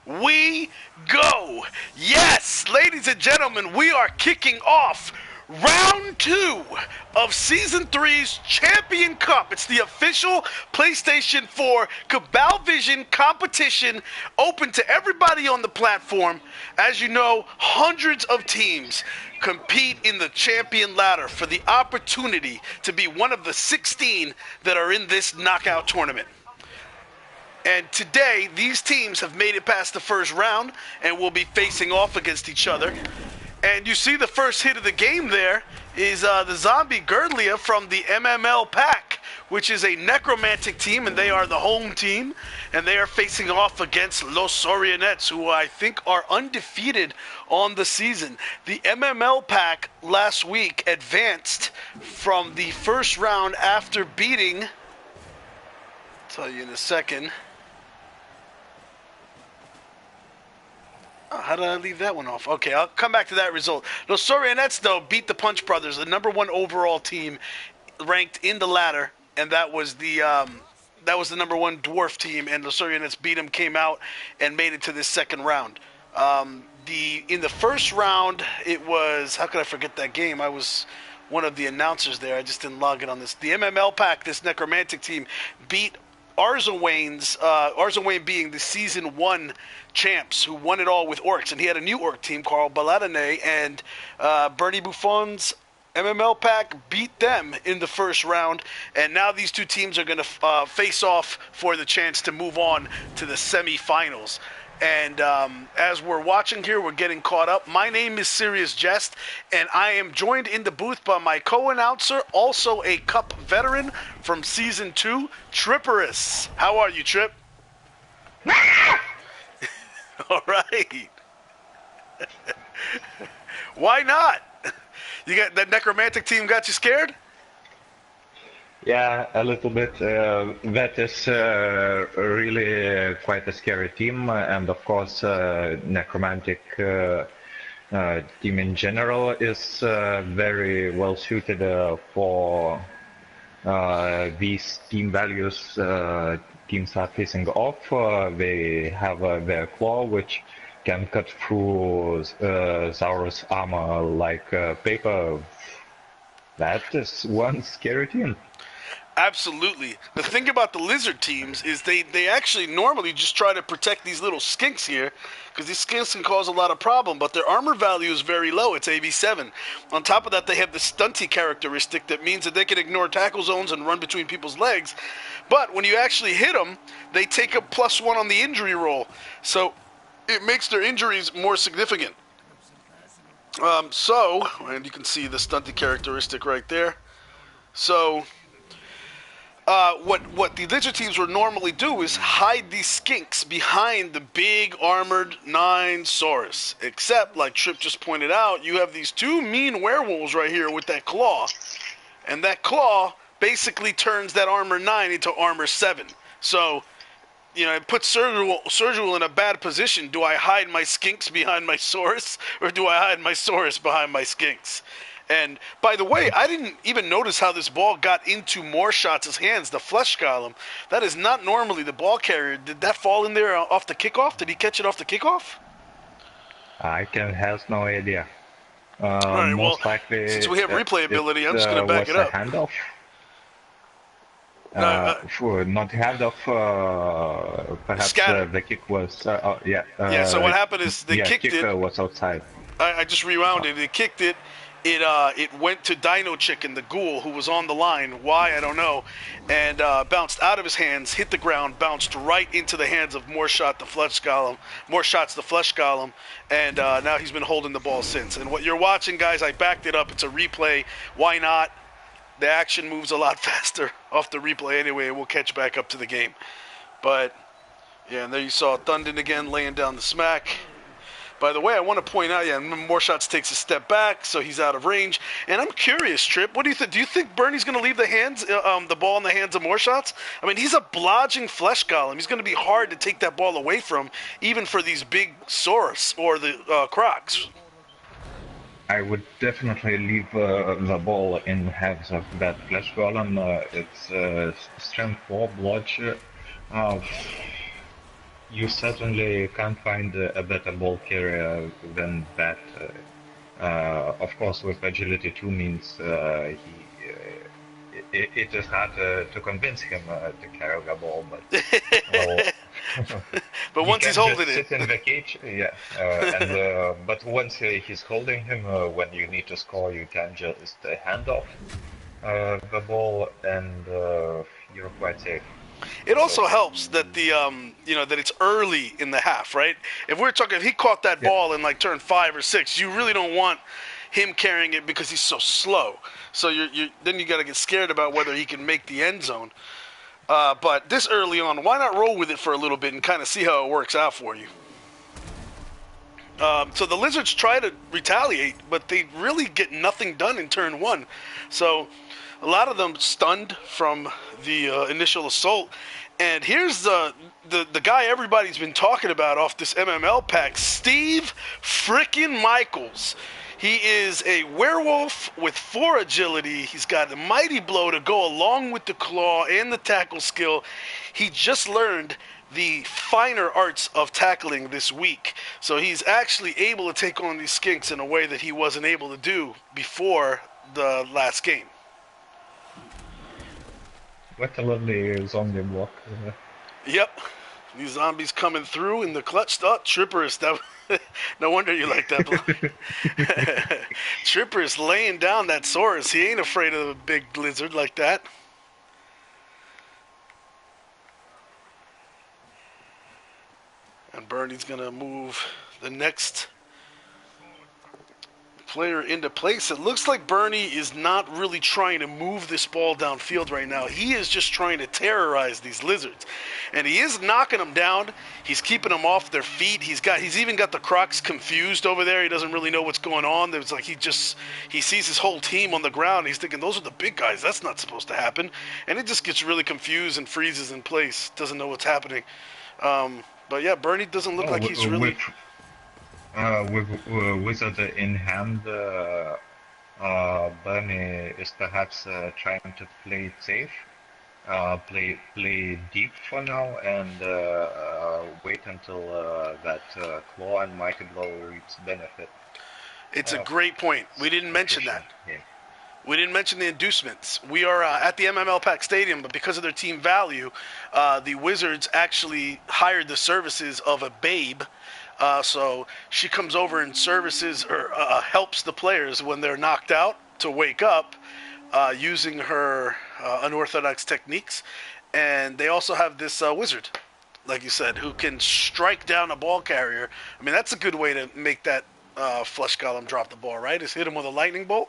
we go. Yes, ladies and gentlemen, we are kicking off Round 2 of Season 3's Champion Cup. It's the official PlayStation 4 Cabal Vision competition, open to everybody on the platform. As you know, hundreds of teams compete in the champion ladder for the opportunity to be one of the 16 that are in this knockout tournament. And today, these teams have made it past the first round and will be facing off against each other. And you see the first hit of the game there is the Zombie Girdlia from the MML pack, which is a necromantic team, and they are the home team. And they are facing off against Los SAURIONETES, who I think are undefeated on the season. The MML pack last week advanced from the first round after beating, I'll tell you in a second. How did I leave that one off? Okay, I'll come back to that result. Los SAURIONETES, though, beat the Punch Brothers, the #1 overall team ranked in the ladder, and that was the #1 dwarf team, and Los SAURIONETES beat them, came out, and made it to this second round. In the first round, it was, how could I forget that game? I was one of the announcers there. I just didn't log in on this. The MML pack, this necromantic team, beat Arzawayne being the Season 1 champs who won it all with Orcs. And he had a new Orc team, Carl Baladine, and BernieBuffon's MML pack beat them in the first round. And now these two teams are going to face off for the chance to move on to the semifinals. And as we're watching here, we're getting caught up. My name is Serious Jest, and I am joined in the booth by my co-announcer, also a Cup veteran from Season 2, Triperis. How are you, Trip? All right. Why not? You got that necromantic team got you scared? Yeah, a little bit. That is really quite a scary team, and of course, necromantic team in general is very well suited for these team values. Teams are facing off. They have their claw, which can cut through Zaurus armor like paper. That is one scary team. Absolutely. The thing about the lizard teams is they actually normally just try to protect these little skinks here, because these skinks can cause a lot of problem, but their armor value is very low. It's AB7. On top of that, they have the stunty characteristic that means that they can ignore tackle zones and run between people's legs. But when you actually hit them, they take a +1 on the injury roll. So it makes their injuries more significant. And you can see the stunty characteristic right there. So what the lizard teams would normally do is hide these skinks behind the big armored 9 Saurus. Except, like Trip just pointed out, you have these two mean werewolves right here with that claw. And that claw basically turns that armor 9 into armor 7. So, you know, it puts Surgical in a bad position. Do I hide my skinks behind my Saurus, or do I hide my Saurus behind my skinks? And, by the way, I didn't even notice how this ball got into Moreshots' hands, the flesh golem. That is not normally the ball carrier. Did that fall in there off the kickoff? Did he catch it off the kickoff? I have no idea. All right, most well, likely, since we have replayability, I'm just going to back it up. Handoff. Not handoff, perhaps the kick was, yeah, so what happened is they kicked it. Kicker was outside. I just rewound it. They kicked it. It went to Dino Chicken, the ghoul, who was on the line. Why, I don't know. And bounced out of his hands, hit the ground, bounced right into the hands of Moreshots, the flesh golem. And now he's been holding the ball since. And what you're watching, guys, I backed it up. It's a replay. Why not? The action moves a lot faster off the replay anyway. We'll catch back up to the game. But, yeah, and there you saw Thunden again laying down the smack. By the way, I want to point out, Moreshots takes a step back, so he's out of range. And I'm curious, Trip, what do you think? Do you think Bernie's going to leave the ball in the hands of Moreshots? I mean, he's a blodging flesh golem. He's going to be hard to take that ball away from, even for these big Saurus or the Crocs. I would definitely leave the ball in hands of that flesh golem. It's strength 4 blodge. you certainly can't find a better ball carrier than that. Of course, with agility 2 means it is hard to convince him to carry the ball, but well, But he once he's can just holding it, sit in the cage, yeah. But once he's holding him, when you need to score, you can just hand off the ball, and you're quite safe. it So also helps that that it's early in the half, right? If he caught that yeah, ball in like turn 5 or 6, you really don't want him carrying it because he's so slow. So then you got to get scared about whether he can make the end zone. But this early on, why not roll with it for a little bit and kind of see how it works out for you? So the Lizards try to retaliate, but they really get nothing done in turn 1. So a lot of them stunned from the initial assault. And here's the guy everybody's been talking about off this MML pack, Steve frickin' Michaels. He is a werewolf with 4 agility. He's got a mighty blow to go along with the claw and the tackle skill. He just learned the finer arts of tackling this week. So he's actually able to take on these skinks in a way that he wasn't able to do before the last game. what a lovely zombie block. Yep. These zombies coming through in the clutch. Oh, triperis. No wonder you like that block. Triperis laying down that Saurus. He ain't afraid of a big lizard like that. And Bernie's going to move the next player into place. It looks like Bernie is not really trying to move this ball downfield right now. He is just trying to terrorize these lizards. And he is knocking them down. He's keeping them off their feet. He's even got the Crocs confused over there. He doesn't really know what's going on. There's like he sees his whole team on the ground. He's thinking, those are the big guys. That's not supposed to happen. And it just gets really confused and freezes in place. Doesn't know what's happening. But yeah, Bernie doesn't look like he's really... With Wizard in hand, Bernie is perhaps trying to play it safe, play deep for now, and wait until that claw and mighty blow reaps benefit. It's a great point. We didn't mention that. Yeah. We didn't mention the inducements. We are at the MML Pack Stadium, but because of their team value, the Wizards actually hired the services of a babe. So she comes over and services or helps the players when they're knocked out to wake up using her unorthodox techniques. And they also have this wizard, like you said, who can strike down a ball carrier. I mean, that's a good way to make that flesh golem drop the ball, right? Is hit him with a lightning bolt.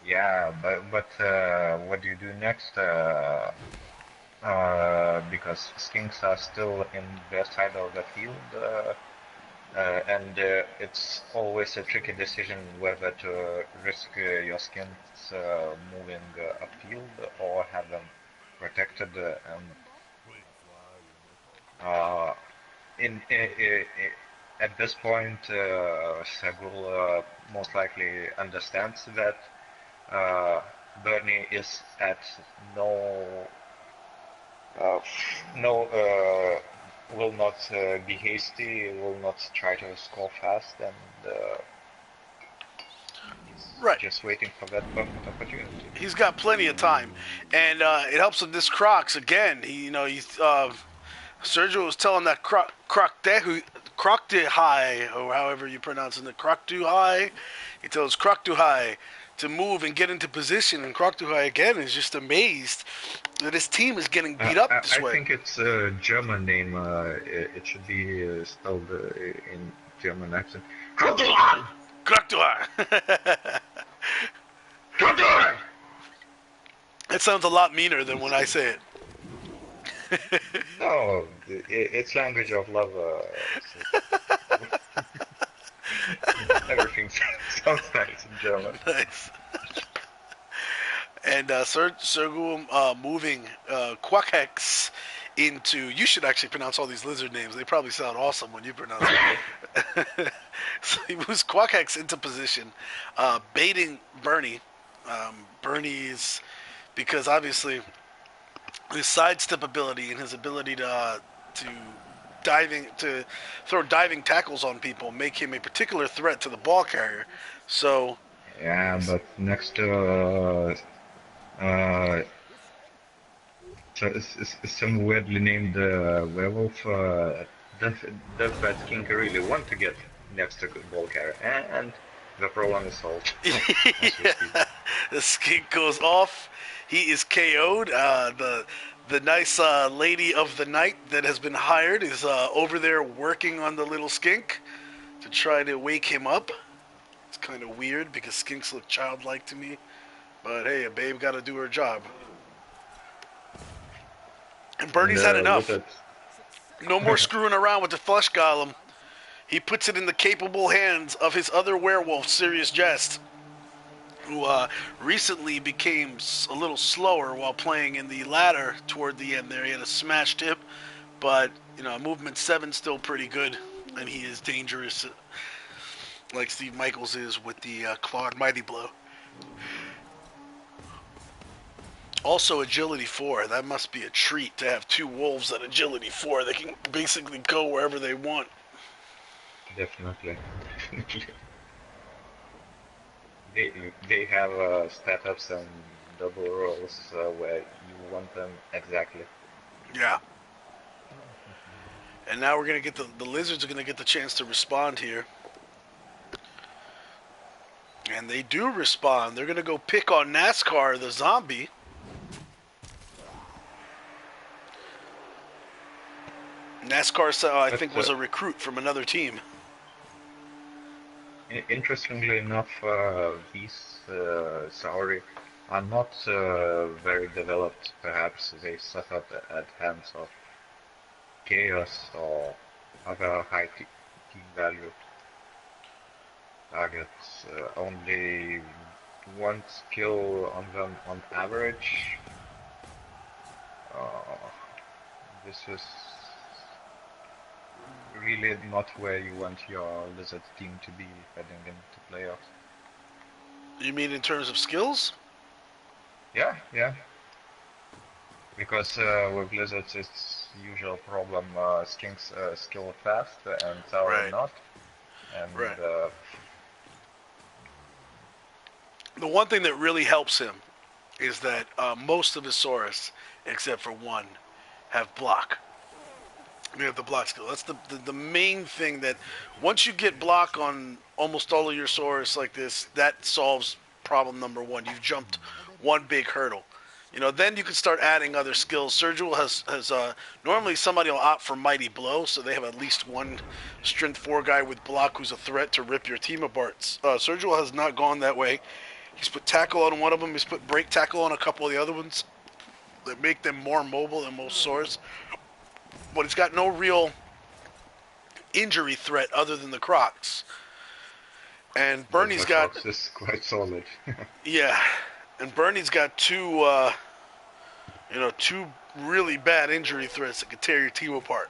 Yeah, but what do you do next? Because skinks are still in their side of the field, and it's always a tricky decision whether to risk your skins moving upfield or have them protected. At this point, Sagul most likely understands that Bernie is at will not be hasty, will not try to score fast, and he's just waiting for that perfect opportunity. He's got plenty of time, and it helps with this Crocs again. Sergio was telling that Croctehigh, or however you pronounce it, Croctehigh. He tells Croctehigh to move and get into position, and Croctehigh again is just amazed that his team is getting beat up this way. I think it's a German name. It should be spelled in German accent. Croctehigh! Croctehigh! Croctehigh! It sounds a lot meaner than when I say it. No, it's language of love. Everything sounds nice in German. Nice. And Sergul moving Quackhex into... You should actually pronounce all these lizard names. They probably sound awesome when you pronounce them. So he moves Quackhex into position, baiting Bernie. Bernie's... Because obviously his sidestep ability and his ability to to throw diving tackles on people, make him a particular threat to the ball carrier. So Yeah, but next to some weirdly named werewolf, does, does that king really want to get next to ball carrier? And the problem is solved. yeah, the skink goes off. He is KO'd. The nice lady of the night that has been hired is over there working on the little skink to try to wake him up. It's kind of weird because skinks look childlike to me. But hey, a babe got to do her job. And Bernie's had enough. No more screwing around with the flesh golem. He puts it in the capable hands of his other werewolf, Serious Jest, who recently became a little slower while playing in the ladder toward the end there. He had a smashed hip, but, you know, movement 7's still pretty good, and he is dangerous, like Steve Michaels is with the Clawed Mighty Blow. Also, Agility 4. That must be a treat to have two wolves at Agility 4. They can basically go wherever they want. Definitely. They have stat-ups and double rolls where you want them exactly. Yeah. And now we're going to get the lizards are going to get the chance to respond here. And they do respond. They're going to go pick on NASCAR, the zombie. NASCAR, I think, was a recruit from another team. Interestingly enough, these Sauri are not very developed. Perhaps they suffered at hands of chaos or other high team value targets. Only one skill on them on average. This is really not where you want your lizard team to be heading into playoffs. You mean in terms of skills? Yeah. Because with lizards it's usual problem, skinks skill fast and Sauri not. And the one thing that really helps him is that most of his Saurus, except for one, have block. We have the block skill. That's the main thing that once you get block on almost all of your Saurus like this, that solves problem number one. You've jumped one big hurdle. You know, then you can start adding other skills. Surgical has normally somebody will opt for Mighty Blow, so they have at least one Strength 4 guy with block who's a threat to rip your team apart. Surgical has not gone that way. He's put tackle on one of them. He's put break tackle on a couple of the other ones that make them more mobile than most Saurs. But he's got no real injury threat other than the Crocs. And Bernie's got... Crocs is quite solid. Yeah. And Bernie's got two really bad injury threats that could tear your team apart.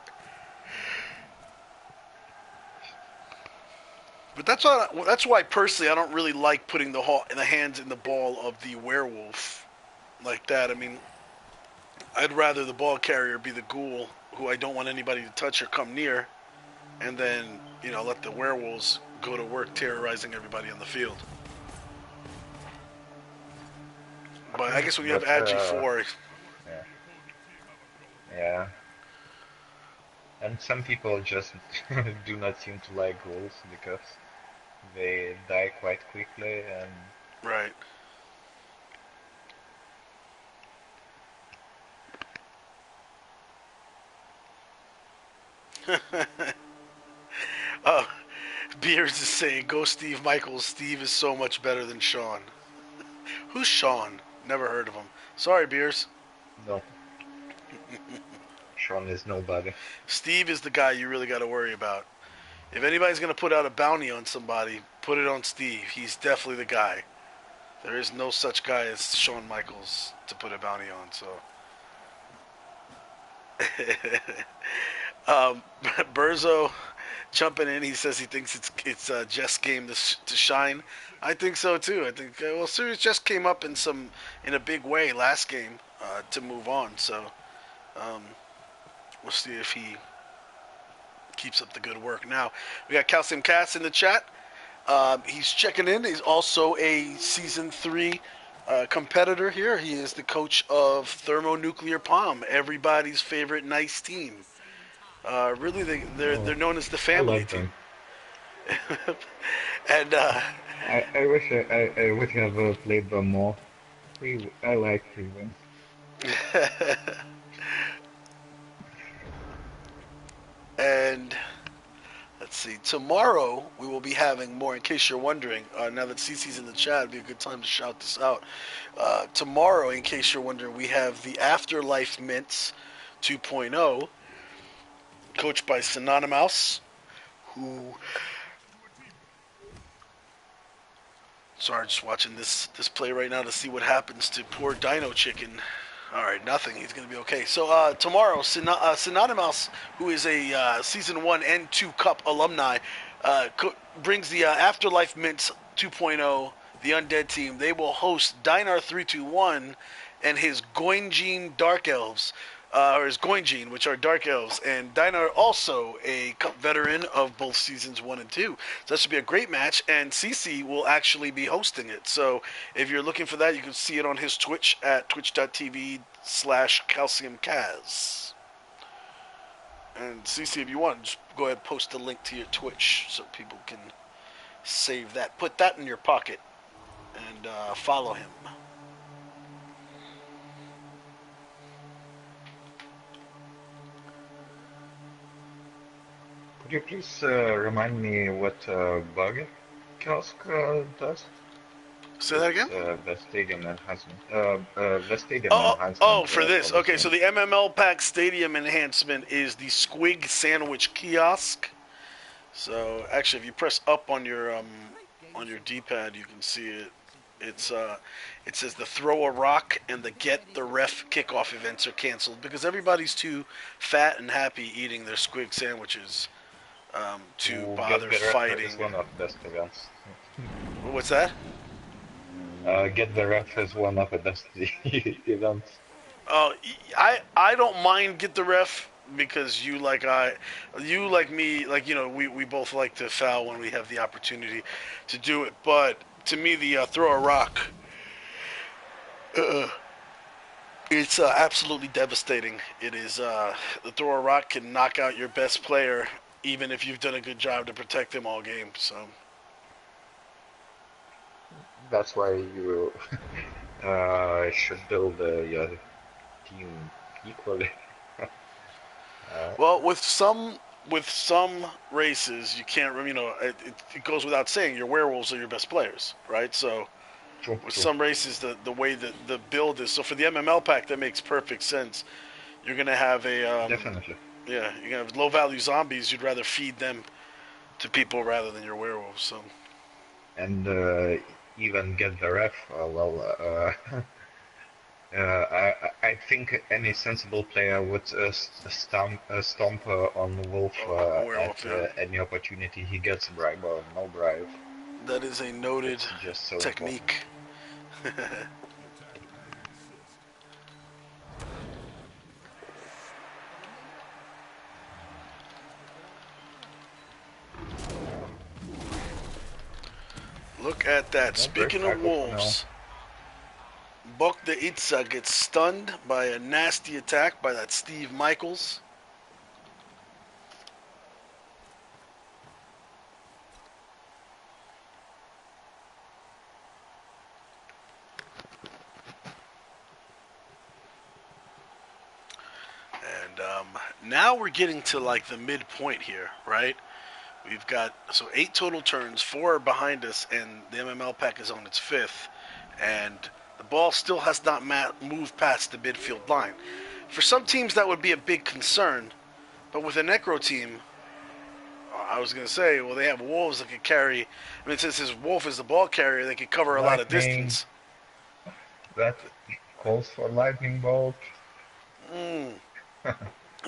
But that's why personally I don't really like putting the hands in the ball of the werewolf like that. I mean, I'd rather the ball carrier be the ghoul who I don't want anybody to touch or come near, and then, you know, let the werewolves go to work terrorizing everybody on the field. But I guess when you have Agi 4... Yeah. And some people just do not seem to like ghouls because they die quite quickly and... Right. Beers is saying, go Steve Michaels. Steve is so much better than Sean. Who's Sean? Never heard of him. Sorry, Beers. No. Sean is nobody. Steve is the guy you really got to worry about. If anybody's going to put out a bounty on somebody, put it on Steve. He's definitely the guy. There is no such guy as Shawn Michaels to put a bounty on, so... Berzo jumping in, he says he thinks it's Jest game to shine. I think so too. I think Serious Jest came up in a big way last game to move on. So We'll see if he keeps up the good work. Now, we got Calcium Cass in the chat. He's checking in. He's also a Season 3 competitor here. He is the coach of Thermonuclear Palm, everybody's favorite nice team. Really, they're known as the family team. And I wish I would have played them more. I like free wins. And let's see. Tomorrow we will be having more. In case you're wondering, now that Cece's in the chat, it'd be a good time to shout this out. Tomorrow, in case you're wondering, we have the Afterlife Mints 2.0, coached by Synonymous, who. Sorry, just watching this play right now to see what happens to poor Dino Chicken. All right, nothing. He's going to be okay. So tomorrow, Synonymous, who is a Season 1 and 2 Cup alumni, brings the Afterlife Mints 2.0, the Undead team. They will host Dinar 321 and his Goinjin Dark Elves, or his Goinjin, which are Dark Elves. And Dinar also a Cup veteran of both Seasons 1 and 2. So that should be a great match, and CC will actually be hosting it. So if you're looking for that, you can see it on his Twitch at twitch.tv/CalciumCaz. And CC, if you want, just go ahead and post the link to your Twitch so people can save that. Put that in your pocket and follow him. Could you please remind me what Burger Kiosk does? Say that again? The stadium enhancement. The stadium enhancement. Oh, for this. Okay, so the MML Pack Stadium enhancement is the Squig Sandwich Kiosk. So actually, if you press up on your D-pad, you can see it. It says the throw a rock and the get the ref kickoff events are canceled because everybody's too fat and happy eating their Squig sandwiches to bother fighting. Is one of the best events. What's that? Get the ref is one of the best events. I don't mind get the ref because you like me, like, you know, we both like to foul when we have the opportunity to do it. But to me, the throw a rock, it's absolutely devastating. It is the throw a rock can knock out your best player even if you've done a good job to protect him all game. So. That's why you should build your team equally. Well, with some races, you can't. You know, it goes without saying your werewolves are your best players, right? So, with some races, the way that the build is. So for the MML pack, that makes perfect sense. You're gonna have a definitely. Yeah, you're gonna have low value zombies. You'd rather feed them to people rather than your werewolves. So. And even get the ref. I think any sensible player would stomp on Wolf at any opportunity he gets, bribe or no bribe. That is a noted so technique. Look at that. Speaking of wolves, Buck the Itza gets stunned by a nasty attack by that Steve Michaels. And now we're getting to like the midpoint here, right? We've got, 8 total turns, 4 are behind us, and the MML pack is on its 5th. And the ball still has not moved past the midfield line. For some teams, that would be a big concern. But with a Necro team, I was going to say, well, they have wolves that could carry. I mean, since his wolf is the ball carrier, they could cover a lot of distance. That calls for lightning bolt.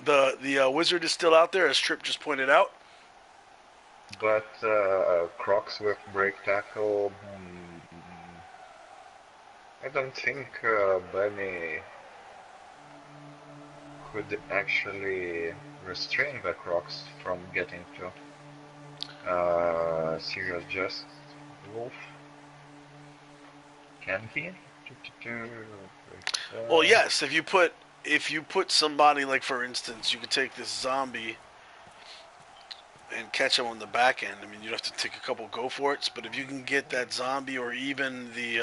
The wizard is still out there, as Trip just pointed out. But Crocs with break tackle, I don't think Bernie could actually restrain the Crocs from getting to serious Jest Wolf. Can he? Well, yes. If you put somebody, like for instance, you could take this zombie and catch him on the back end. I mean, you'd have to take a couple go for it, but if you can get that zombie or even the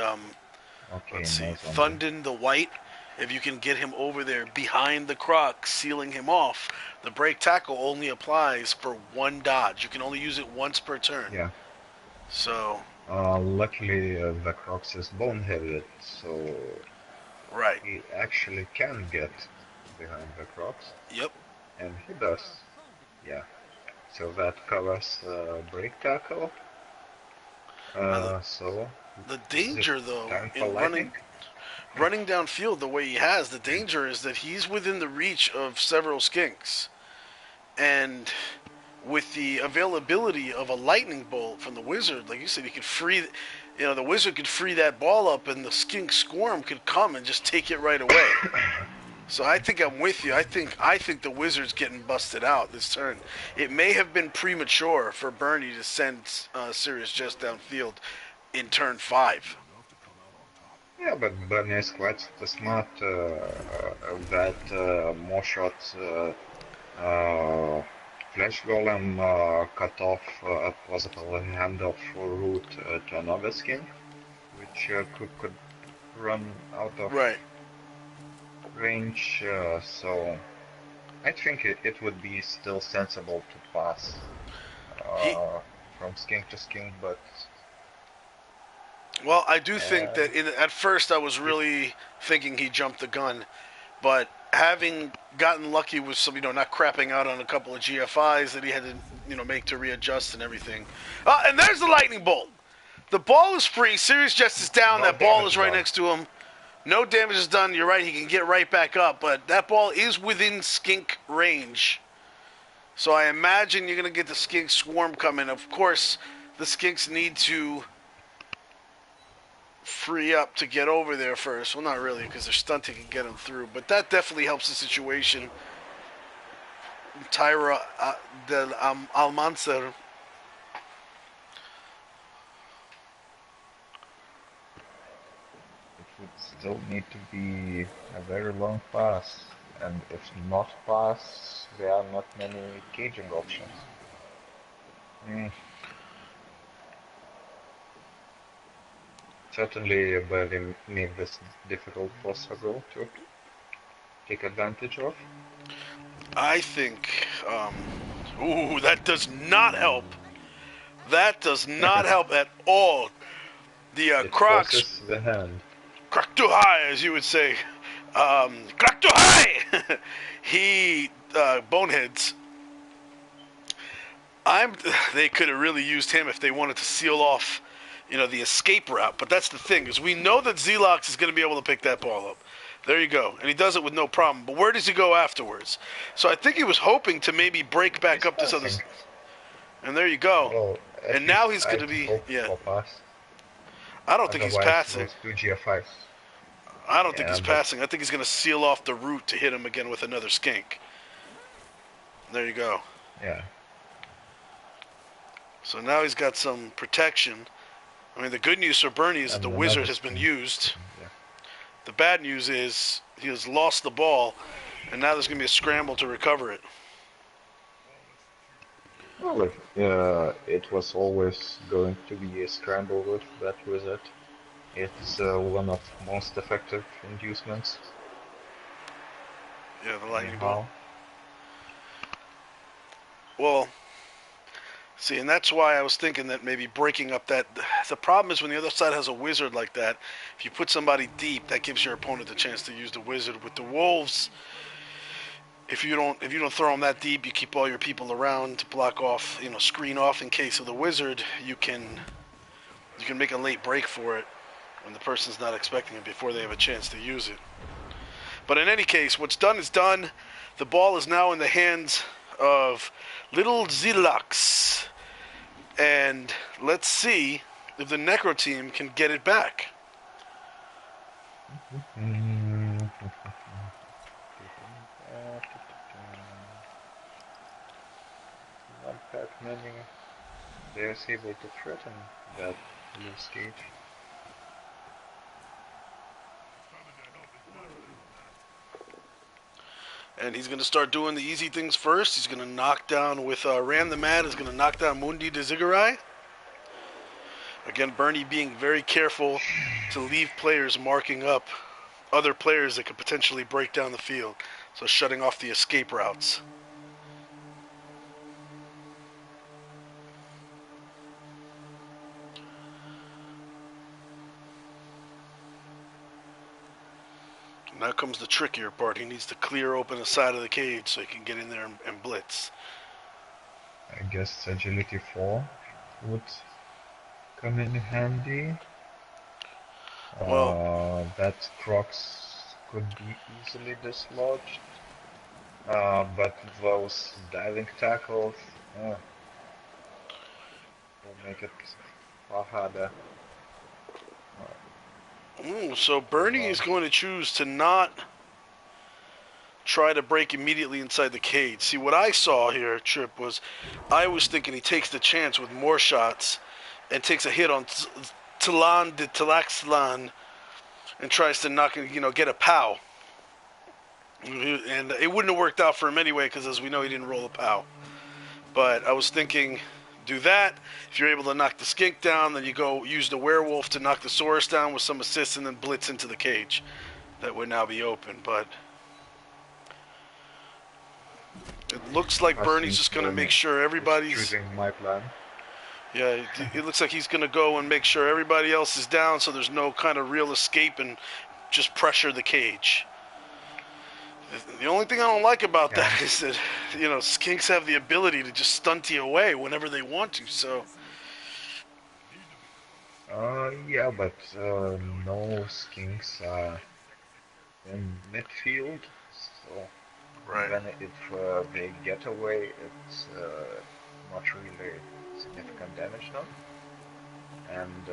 let's see, Thundin the White, if you can get him over there behind the Croc, sealing him off, the break tackle only applies for one dodge. You can only use it once per turn. Yeah. So. Luckily, the Crocs is boneheaded, so right. He actually can get behind the Crocs. Yep. And he does. Yeah. So that covers break tackle. So the danger, though, in running downfield the way he has, the danger is that he's within the reach of several skinks. And with the availability of a lightning bolt from the wizard, like you said, he could free, the wizard could free that ball up and the skink swarm could come and just take it right away. So I think I'm with you. I think the wizard's getting busted out this turn. It may have been premature for Bernie to send Sirius Jest downfield in turn 5. Yeah, but Bernie is quite smart. That more shots Flash Golem cut off a possible handoff route to another skin, which could run out of range. So I think it would be still sensible to pass from skin to skin, but. Well, I do think that at first I was really thinking he jumped the gun, but having gotten lucky with some, not crapping out on a couple of GFIs that he had to, make to readjust and everything. And there's the lightning bolt. The ball is free. Sirius Jest is down. That ball is right next to him. No damage is done. You're right. He can get right back up, but that ball is within skink range. So I imagine you're going to get the skink swarm coming. Of course, the skinks need to free up to get over there first. Well, not really, because they're stunting and get them through. But that definitely helps the situation. Tyra del Almanzar. It would still need to be a very long pass. And if not pass, there are not many caging options. Certainly, Berlin made this difficult for Sagro to take advantage of. I think, that does not help. That does not help at all. The Crocs. The hand. Croc too high, as you would say. Croc too high! He, boneheads. They could have really used him if they wanted to seal off the escape route. But that's the thing, is we know that Zelox is going to be able to pick that ball up. There you go. And he does it with no problem. But where does he go afterwards? So I think he was hoping to maybe break back up this other... And there you go. Well, and now he's going to be... Yeah. I don't think he's passing. I don't think he's passing. I think he's going to seal off the route to hit him again with another skink. There you go. Yeah. So now he's got some protection. I mean, the good news for Bernie is that the wizard has been used. Yeah. The bad news is he has lost the ball, and now there's going to be a scramble to recover it. Well, it was always going to be a scramble with that wizard. It's one of most effective inducements. Yeah, the lightning ball. Well, see, and that's why I was thinking that maybe breaking up that... The problem is when the other side has a wizard like that, if you put somebody deep, that gives your opponent the chance to use the wizard. With the wolves, if you don't throw them that deep, you keep all your people around to block off, screen off in case of the wizard. You can make a late break for it when the person's not expecting it before they have a chance to use it. But in any case, what's done is done. The ball is now in the hands of little Zilax. And let's see if the Necro team can get it back. that many players able to threaten that loose cage. And he's going to start doing the easy things first. He's going to knock down with Ram the Mad is going to knock down Mundi de Ziggurai. Again, Bernie being very careful to leave players marking up other players that could potentially break down the field. So shutting off the escape routes. Now comes the trickier part. He needs to clear open the side of the cage so he can get in there and blitz. I guess agility 4 would come in handy. Well, that Crocs could be easily dislodged. But those diving tackles will make it far harder. So Bernie is going to choose to not try to break immediately inside the cage. See, what I saw here, Trip, was I was thinking he takes the chance with more shots and takes a hit on Talan de Talaxlan and tries to knock it, get a POW. And it wouldn't have worked out for him anyway because, as we know, he didn't roll a POW. But I was thinking, do that. If you're able to knock the skink down, then you go use the werewolf to knock the Saurus down with some assists and then blitz into the cage. That would now be open, but it looks like Bernie's just going to make sure everybody's choosing my plan. Yeah, it looks like he's going to go and make sure everybody else is down so there's no kind of real escape and just pressure the cage. The only thing I don't like about that is that, skinks have the ability to just stunt you away whenever they want to, so. Yeah, but no skinks are in midfield, so even if they get away, it's not really significant damage now. And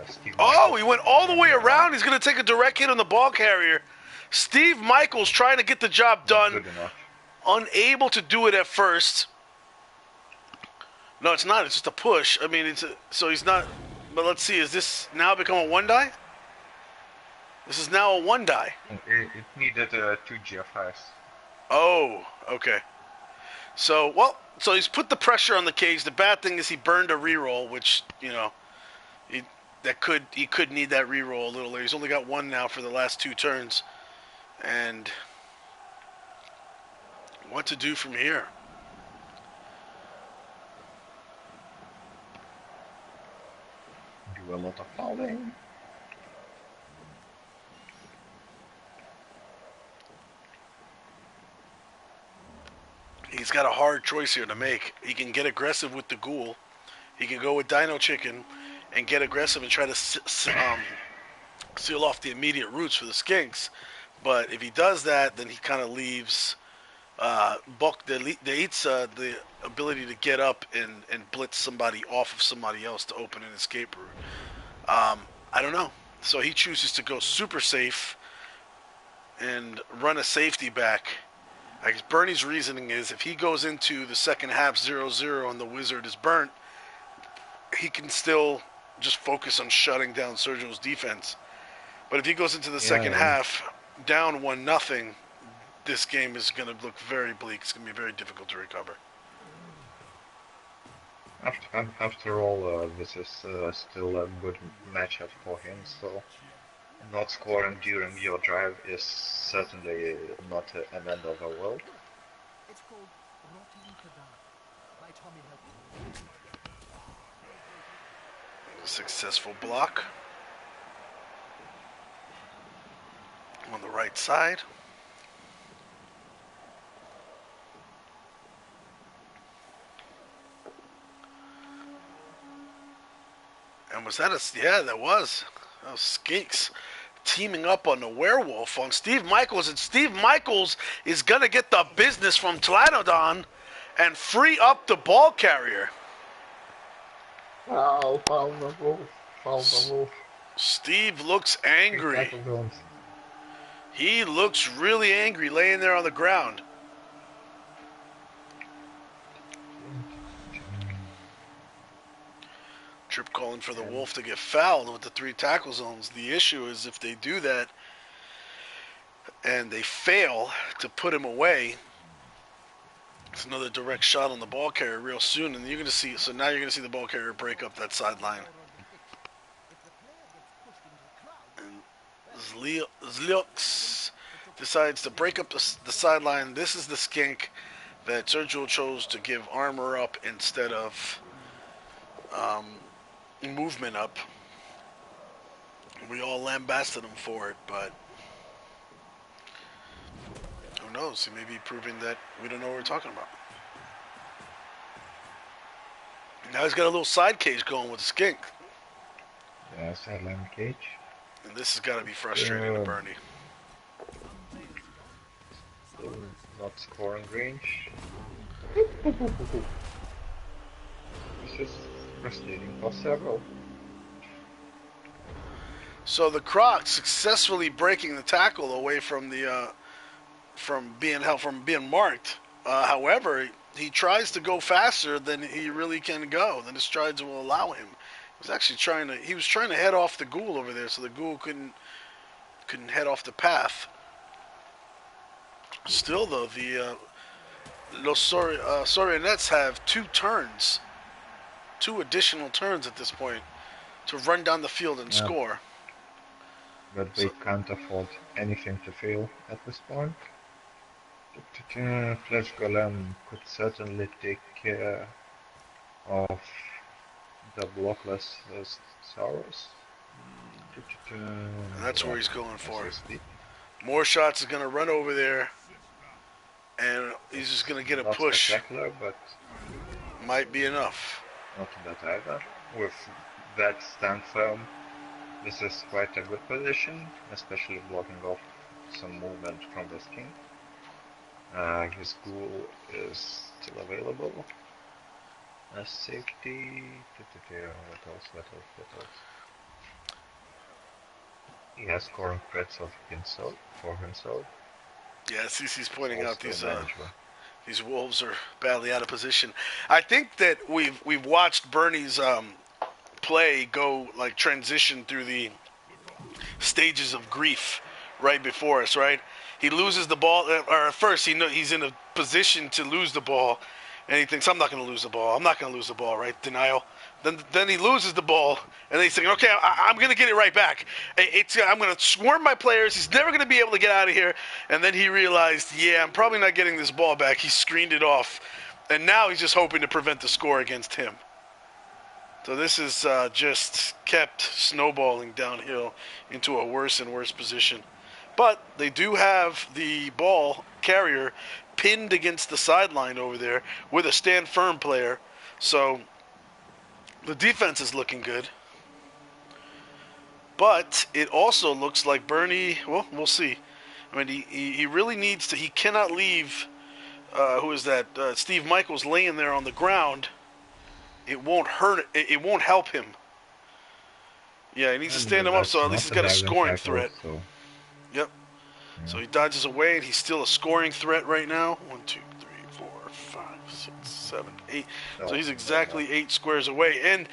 Steve Michaels, he went all the way around. He's going to take a direct hit on the ball carrier. Steve Michaels trying to get the job done, unable to do it at first. No, it's not. It's just a push. I mean, so he's not. But let's see. Is this now become a 1-die? This is now a 1-die. It needed 2 GFIs. Oh, okay. So he's put the pressure on the cage. The bad thing is he burned a reroll, which he could need that reroll a little later. He's only got 1 now for the last 2 turns. And what to do from here? Do a lot of fouling. He's got a hard choice here to make. He can get aggressive with the ghoul. He can go with Dino Chicken and get aggressive and try to seal off the immediate routes for the skinks. But if he does that, then he kind of leaves Buck the Itza the ability to get up and blitz somebody off of somebody else to open an escape route. I don't know. So he chooses to go super safe and run a safety back. I guess Bernie's reasoning is if he goes into the second half 0-0 and the wizard is burnt, he can still just focus on shutting down Sergio's defense. But if he goes into the second half down 1-0, this game is going to look very bleak. It's going to be very difficult to recover. After all, this is still a good matchup for him, so not scoring during your drive is certainly not an end of the world. It's called Rotting Kebab by Tommy Hilton. Successful block on the right side. And was that yeah, that was Skinks teaming up on the werewolf on Steve Michaels, and Steve Michaels is gonna get the business from Tlanodon and free up the ball carrier. Oh, foul the wolf. Steve looks angry. He looks really angry laying there on the ground. Trip calling for the Wolf to get fouled with the 3 tackle zones. The issue is if they do that and they fail to put him away, it's another direct shot on the ball carrier real soon, and you're going to see. So now you're going to see the ball carrier break up that sideline. And Zliox decides to break up the sideline. This is the skink that Sergio chose to give armor up instead of movement up. We all lambasted him for it, but who knows? He may be proving that we don't know what we're talking about. Now he's got a little side cage going with the skink. Yeah, sideline cage. And this has got to be frustrating to Bernie. Still not scoring range. This is frustrating for several. So the Croc successfully breaking the tackle away from the from being marked. However, he tries to go faster than he really can go, than his strides will allow him. He was actually trying to head off the ghoul over there, so the ghoul couldn't head off the path. Still though, the SAURIONETES have 2 additional turns at this point to run down the field and score. But they can't afford anything to fail at this point. Flash Golem could certainly take care of the blockless Saurus. And that's where he's going for. More shots is going to run over there, and he's just going to get a Not push. Spectacular, but might be enough. Not bad either. With that stand firm, this is quite a good position, especially blocking off some movement from the king. His ghoul is still available as safety. What else? He has scoring threats of himself for himself. Yeah, CC's pointing Also out these wolves are badly out of position. I think that we've watched Bernie's play go like transition through the stages of grief right before us, right? He loses the ball, or at first he's in a position to lose the ball, and he thinks, I'm not going to lose the ball. I'm not going to lose the ball, right? Denial. Then he loses the ball, and then he's thinking, okay, I'm going to get it right back. I'm going to swarm my players. He's never going to be able to get out of here. And then he realized, yeah, I'm probably not getting this ball back. He screened it off, and now he's just hoping to prevent the score against him. So this is just kept snowballing downhill into a worse and worse position. But they do have the ball carrier pinned against the sideline over there with a stand firm player. So the defense is looking good. But it also looks like Bernie, well, we'll see. I mean, he really needs to, he cannot leave, who is that? Steve Michaels laying there on the ground. It won't hurt, it won't help him. Yeah, he needs to stand him up, so at least he's got a scoring threat. So. Yep. So he dodges away, and he's still a scoring threat right now. 1, 2, 3, 4, 5, 6, 7, 8. So he's exactly 8 squares away. And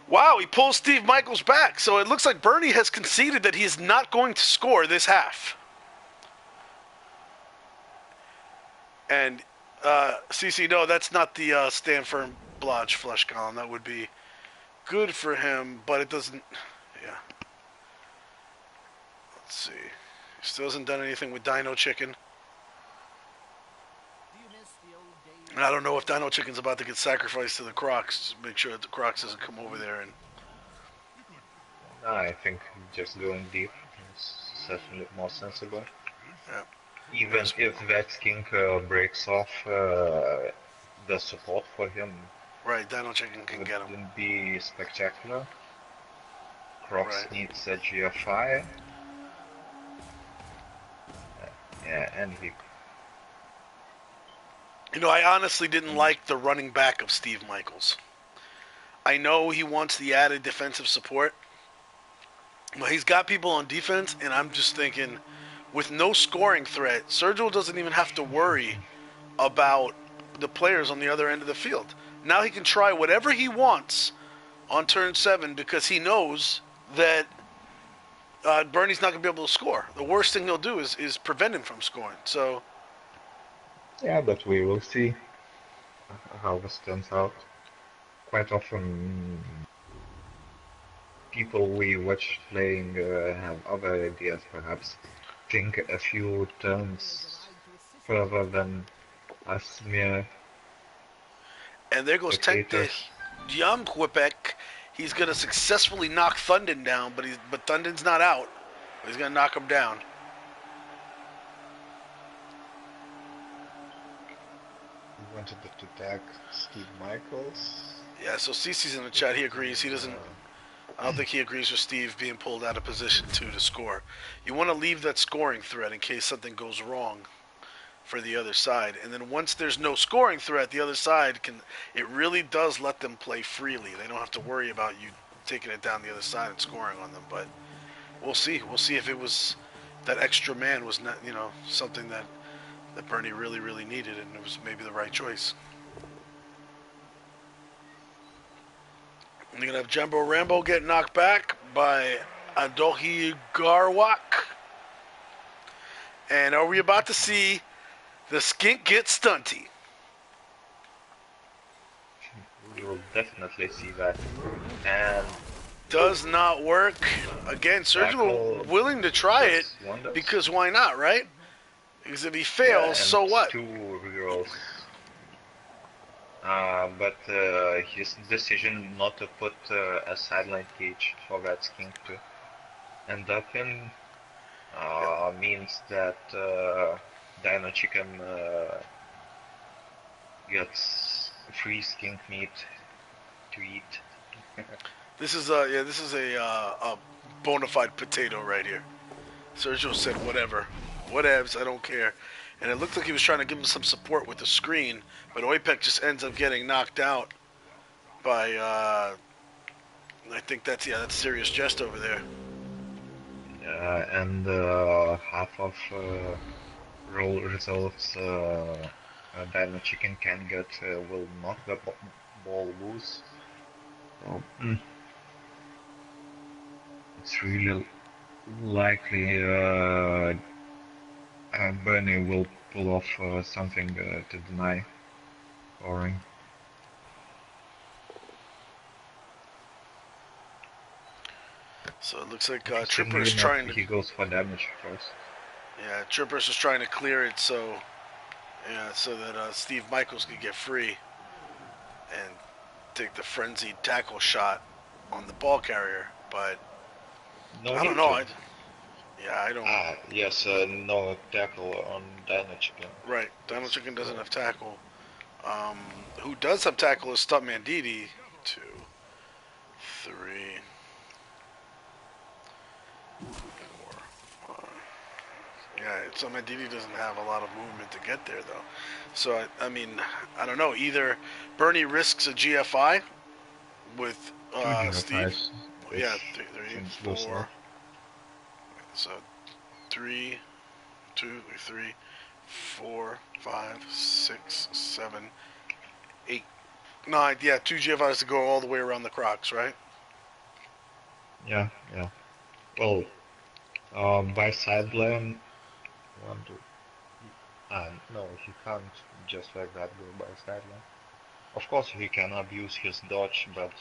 wow, he pulls Steve Michaels back. So it looks like Bernie has conceded that he is not going to score this half. And CC, no, that's not the stand firm blotch flush column. That would be good for him, but it doesn't. Yeah. Let's see. He still hasn't done anything with Dino Chicken. And I don't know if Dino Chicken's about to get sacrificed to the Crocs. Just make sure that the Crocs doesn't come over there and. No, I think just going deep is certainly more sensible. Yeah. Even if that skink breaks off the support for him. Right, Dino Chicken can get him. Wouldn't be spectacular. Crocs Right. needs a GFI. Yeah, and he. You know, I honestly didn't like the running back of Steve Michaels. I know he wants the added defensive support, but he's got people on defense, and I'm just thinking, with no scoring threat, Sergio doesn't even have to worry about the players on the other end of the field. Now he can try whatever he wants on turn 7 because he knows that Bernie's not going to be able to score. The worst thing he'll do is prevent him from scoring. So, Yeah, but we will see how this turns out. Quite often, people we watch playing have other ideas, perhaps think a few turns further than us mere and there goes Tank the spectators. Yamquipek. He's going to successfully knock Thunden down, but Thunden's not out. He's going to knock him down. You wanted to tag Steve Michaels? Yeah, so CC's in the chat. He agrees. He doesn't. I don't think he agrees with Steve being pulled out of position to score. You want to leave that scoring threat in case something goes wrong for the other side. And then once there's no scoring threat, the other side it really does let them play freely. They don't have to worry about you taking it down the other side and scoring on them. But we'll see. We'll see if it was that extra man was not, something that Bernie really, really needed, and it was maybe the right choice. You're going to have Jumbo Rambo get knocked back by Adohi Garwak. And are we about to see the skink get stunty? We will definitely see that. And does not work. Again, Surgeon willing to try it because why not, right? Because if he fails, so what? 2 rerolls. But his decision not to put a sideline cage for that skink to end up in means that Dino Chicken gets free skink meat to eat. This is a bona fide potato right here. Sergio said whatever. Whatevs, I don't care. And it looked like he was trying to give him some support with the screen, but Oipek just ends up getting knocked out by, I think that's serious Jest over there. And half of roll results Dino Chicken can get will knock the ball loose. So, it's really likely Bernie will pull off something to deny scoring. So it looks like Tripper's trying to... He goes for damage first. Yeah, Tripper's is trying to clear it so that Steve Michaels could get free and take the frenzied tackle shot on the ball carrier, but no I don't know. I don't... yes, no tackle on Dino Chicken. Right, Dino Chicken doesn't have tackle. Who does have tackle is Stuntman Didi. 2, 3, 4, 5. Yeah, Stuntman Didi doesn't have a lot of movement to get there, though. So, I mean, I don't know. Either Bernie risks a GFI with Steve. Yeah, 3, 4. So 3, 2, 3, 4, 5, 6, 7, 8, 9. Yeah, 2 GFIs to go all the way around the Crocs, right? Yeah. Well, by sideline, no, he can't just like that go by sideline. Of course, he can abuse his dodge, but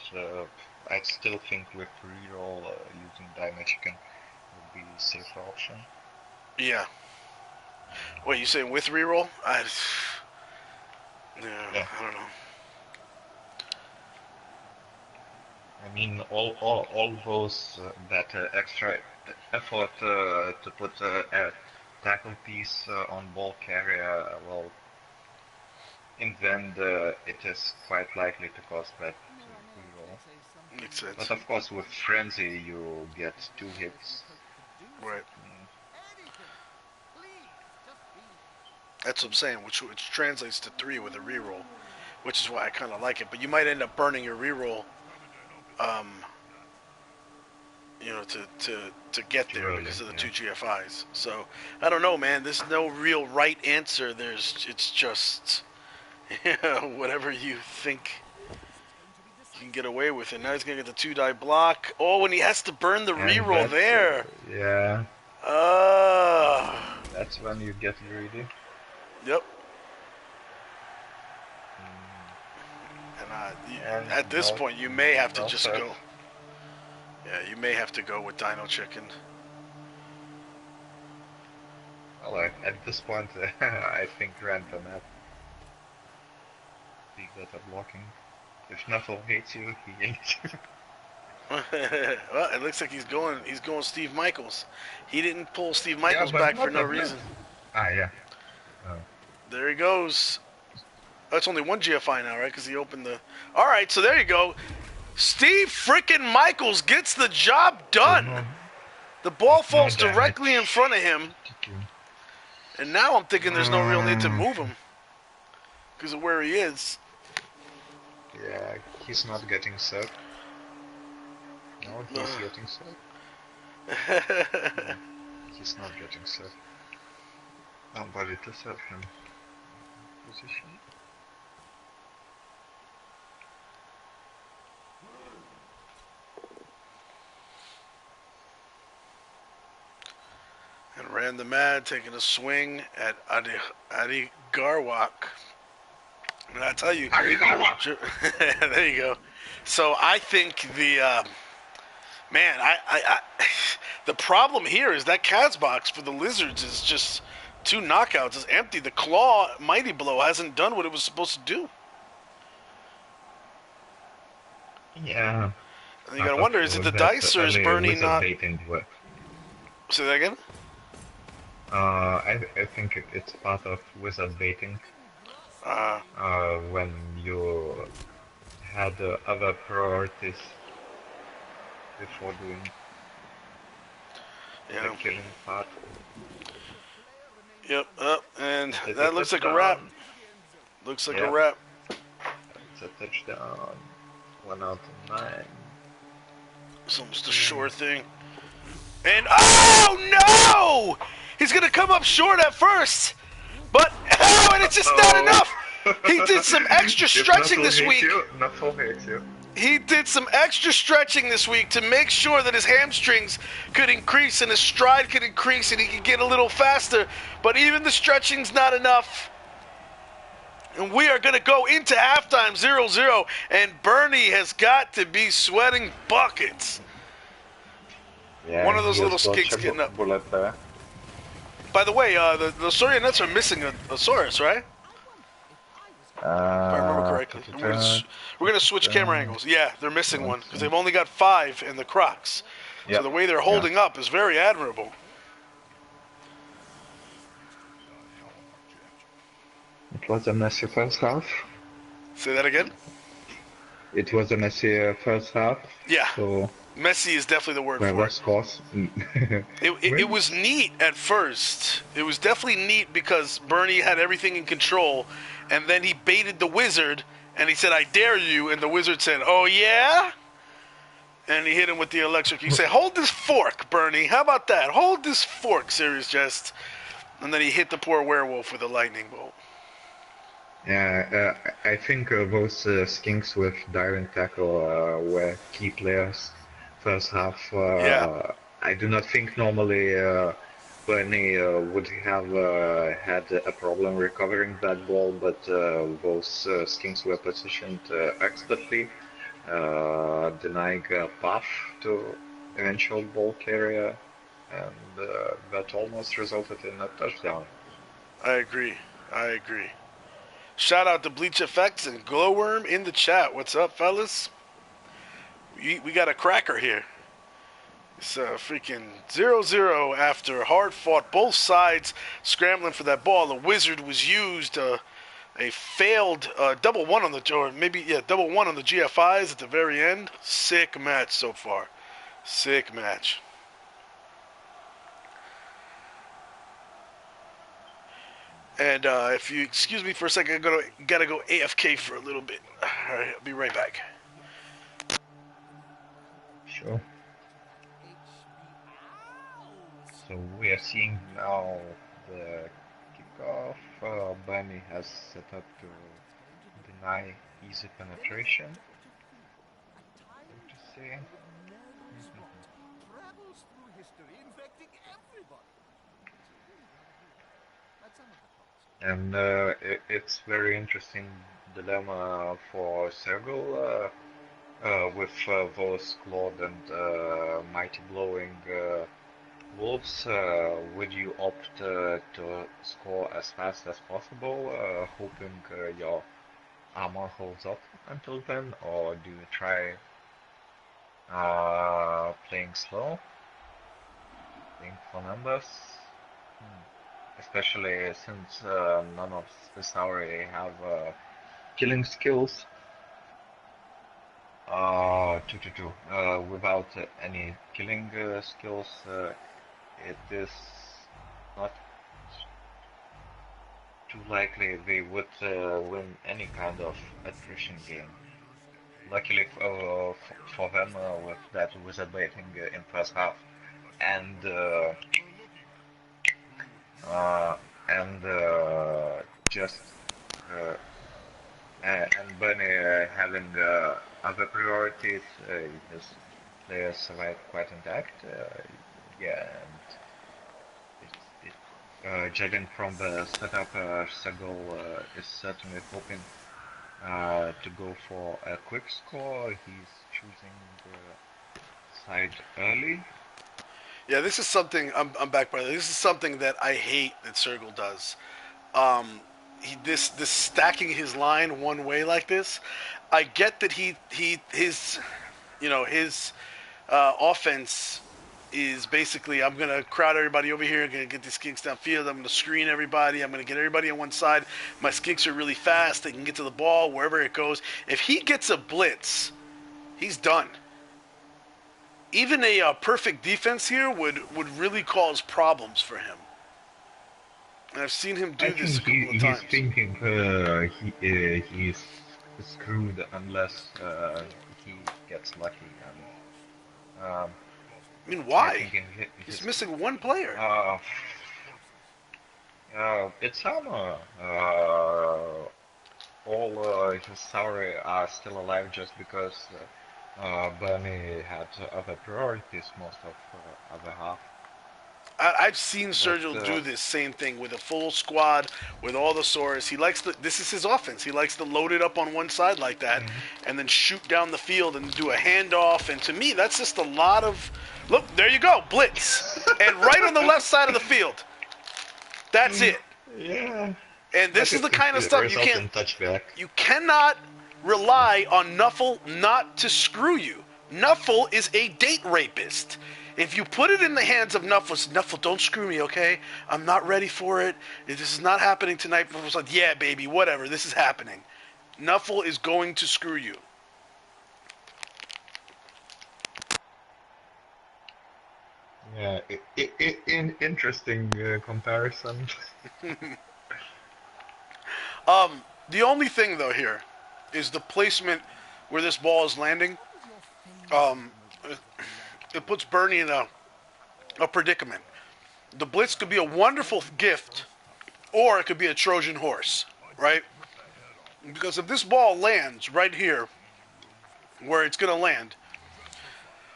I still think with reroll using Dino Chicken would be a safer option. Yeah. Wait, you saying with reroll? I don't know. I mean, all those that extra effort to put a tackle piece on ball carrier, well, in the end, it is quite likely to cost that reroll. Makes sense. But of course, with frenzy, you get 2 hits. Right. That's what I'm saying, which translates to 3 with a reroll, which is why I kind of like it. But you might end up burning your reroll, to get there because of the 2 GFIs. So I don't know, man. There's no real right answer. It's just whatever you think he can get away with it. Now he's gonna get the 2-die block. Oh, and he has to burn the And reroll there. Yeah. That's when you get greedy. Yep. And at this point, you may have to just go. Yeah, you may have to go with Dino Chicken. Well, at this point, I think random map. Be better blocking. If Nuffle hates you, he hates you. Well, it looks like he's going Steve Michaels. He didn't pull Steve Michaels back for no reason. Ah, yeah. Oh. There he goes. Oh, it's only one GFI now, right? Because he opened the... All right, so there you go. Steve frickin' Michaels gets the job done. The ball falls directly in front of him. And now I'm thinking there's no real need to move him. Because of where he is. Yeah, he's not getting served. No, he's getting served. He's not getting served. Nobody to serve him. Position. And Random Mad taking a swing at Adi Garwak. And I tell you, there you go. So I think the the problem here is that Kaz box for the Lizards is just 2 knockouts. It's empty. The Claw Mighty Blow hasn't done what it was supposed to do. Yeah. And you gotta wonder, is it the dice or is Bernie not? Say that again? I think it's part of wizard baiting. When you had other priorities before doing the killing part. Yep, and that looks like a wrap. Looks like a wrap. It's a touchdown. 1 out of 9. It's almost a sure thing. And oh no! He's gonna come up short at first, but and it's just not enough. He did some extra stretching this week. He did some extra stretching this week to make sure that his hamstrings could increase and his stride could increase and he could get a little faster. But even the stretching's not enough. And we are going to go into halftime 0-0, and Bernie has got to be sweating buckets. Yeah, one of those little skinks getting up. By the way, the SAURIONETES are missing a Saurus, right? If I remember correctly. We're gonna switch camera angles. Yeah, they're missing one because they've only got 5 in the Crocs. Yep. So the way they're holding up is very admirable. It was a messy first half. Say that again? It was a messy first half. Yeah. So messy is definitely the word for it. It was neat at first. It was definitely neat because Bernie had everything in control, and then he baited the wizard, and he said, "I dare you," and the wizard said, "Oh yeah?" And he hit him with the electric. You say, "Hold this fork, Bernie. How about that? Hold this fork, Serious Jest." And then he hit the poor werewolf with a lightning bolt. Yeah, I think those skinks with diving tackle were key players. First half, I do not think normally Bernie would have had a problem recovering that ball, but those skinks were positioned expertly, denying a path to eventual ball carrier, and that almost resulted in a touchdown. I agree. Shout out to Bleach Effects and Glowworm in the chat. What's up, fellas? We got a cracker here. It's freaking 0-0 after hard fought, both sides scrambling for that ball. The wizard was used a failed double one on the GFIs at the very end. Sick match so far. Sick match. And if you excuse me for a second, I gotta go AFK for a little bit. All right, I'll be right back. Sure. So we are seeing now the kickoff. Bernie has set up to deny easy penetration. see. Travels through history, infecting everybody. That's some of the thoughts. And it's very interesting dilemma for Sergel with those clawed and mighty blowing wolves. Would you opt to score as fast as possible, hoping your armor holds up until then, or do you try playing slow, playing for numbers? Especially since none of the Sauri have killing skills. Without any killing skills, it is not too likely they would win any kind of attrition game. Luckily for them, with that wizard baiting in first half, and just and Bernie having other priorities, his players survived quite intact. Yeah, and judging from the setup, Segel is certainly hoping to go for a quick score. He's choosing the side early. Yeah, this is something. I'm back, brother. This is something that I hate that Sergel does. This stacking his line one way like this. I get that his offense is basically, I'm gonna crowd everybody over here. I'm gonna get these skinks downfield. I'm gonna screen everybody. I'm gonna get everybody on one side. My skinks are really fast. They can get to the ball wherever it goes. If he gets a blitz, he's done. Even a perfect defense here would really cause problems for him. And I've seen him do this a couple of times. He's thinking he's screwed unless he gets lucky. And, I mean, why? He's missing one player. It's Sama. All his Sauri are still alive just because Bernie had other priorities most of other half. I've seen Sergio do this same thing with a full squad, with all the Saurus. He likes this is his offense. He likes to load it up on one side like that, and then shoot down the field and do a handoff. And to me, that's just a lot of, look, there you go, blitz. And right on the left side of the field. That's it. Yeah. And this is the kind of stuff you cannot rely on Nuffle not to screw you. Nuffle is a date rapist. If you put it in the hands of Nuffle, don't screw me, okay? I'm not ready for it. This is not happening tonight. Nuffle's like, yeah, baby, whatever. This is happening. Nuffle is going to screw you. Yeah, interesting comparison. The only thing, though, here is the placement where this ball is landing. It puts Bernie in a predicament. The blitz could be a wonderful gift, or it could be a Trojan horse, right? Because if this ball lands right here, where it's going to land,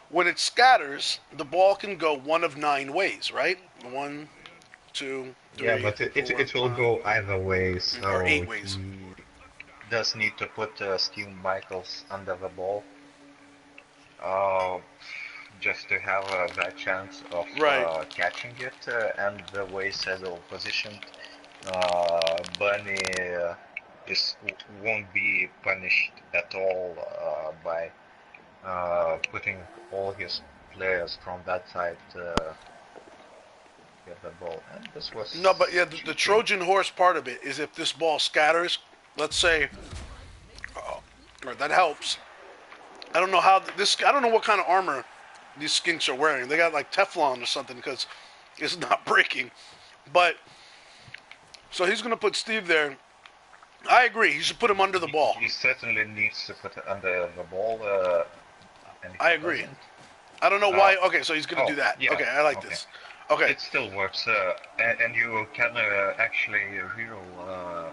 when it scatters, the ball can go one of 9 ways, right? 1, 2, 3. Yeah, but it will go either way, so or 8 ways. He does need to put Steve Michaels under the ball. Just to have that chance of catching it, and the way Cecil positioned, Bernie won't be punished at all by putting all his players from that side to get the ball. And this was no, but yeah, the Trojan horse part of it is if this ball scatters, let's say, that helps. I don't know how I don't know what kind of armor these skinks are wearing. They got like Teflon or something because it's not breaking. But so he's going to put Steve there. I agree. He should put him under the ball. He certainly needs to put it under the ball. I agree. I don't know why. Okay, so he's going to do that. Yeah, okay, I like this. Okay. It still works, and you can actually reroll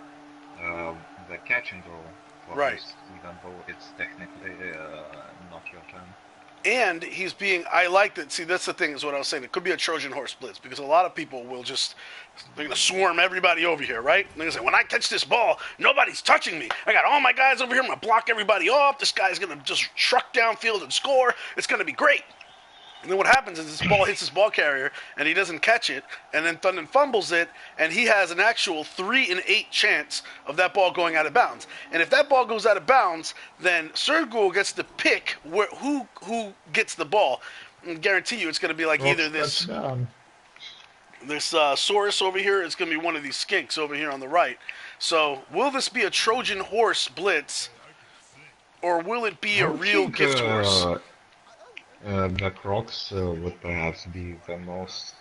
the catch and roll for this, even though it's technically not your turn. And he's being, I like that. See, that's the thing, is what I was saying. It could be a Trojan horse blitz because a lot of people will just, they're going to swarm everybody over here, right? They're going to say, when I catch this ball, nobody's touching me. I got all my guys over here. I'm going to block everybody off. This guy's going to just truck downfield and score. It's going to be great. And then what happens is this ball hits his ball carrier, and he doesn't catch it, and then Thunden fumbles it, and he has an actual 3 in 8 chance of that ball going out of bounds. And if that ball goes out of bounds, then Sergul gets to pick who gets the ball. I guarantee you it's going to be like either this Saurus over here, it's going to be one of these skinks over here on the right. So will this be a Trojan horse blitz, or will it be a real gift horse? The Crocs would perhaps be the most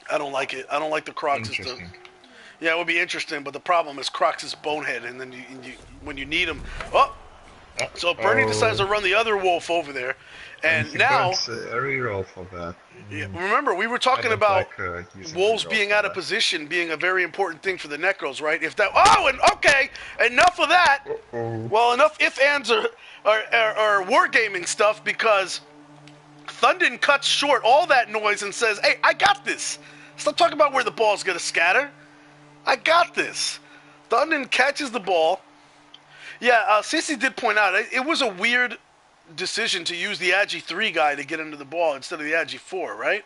I don't like it. I don't like the Crocs. interesting. Yeah, it would be interesting, but the problem is Crocs is bonehead, and then you when you need him, so Bernie decides to run the other wolf over there, and now a reroll for that. Yeah, remember we were talking about wolves being out of that. position being a very important thing for the Necros, right? If that okay, enough of that. Well, enough if ands or wargaming stuff, because Thunden cuts short all that noise and says, "Hey, I got this. Stop talking about where the ball's gonna scatter. I got this." Thunden catches the ball. Yeah, Sissy did point out it was a weird decision to use the Agi 3 guy to get into the ball instead of the Agi 4, right?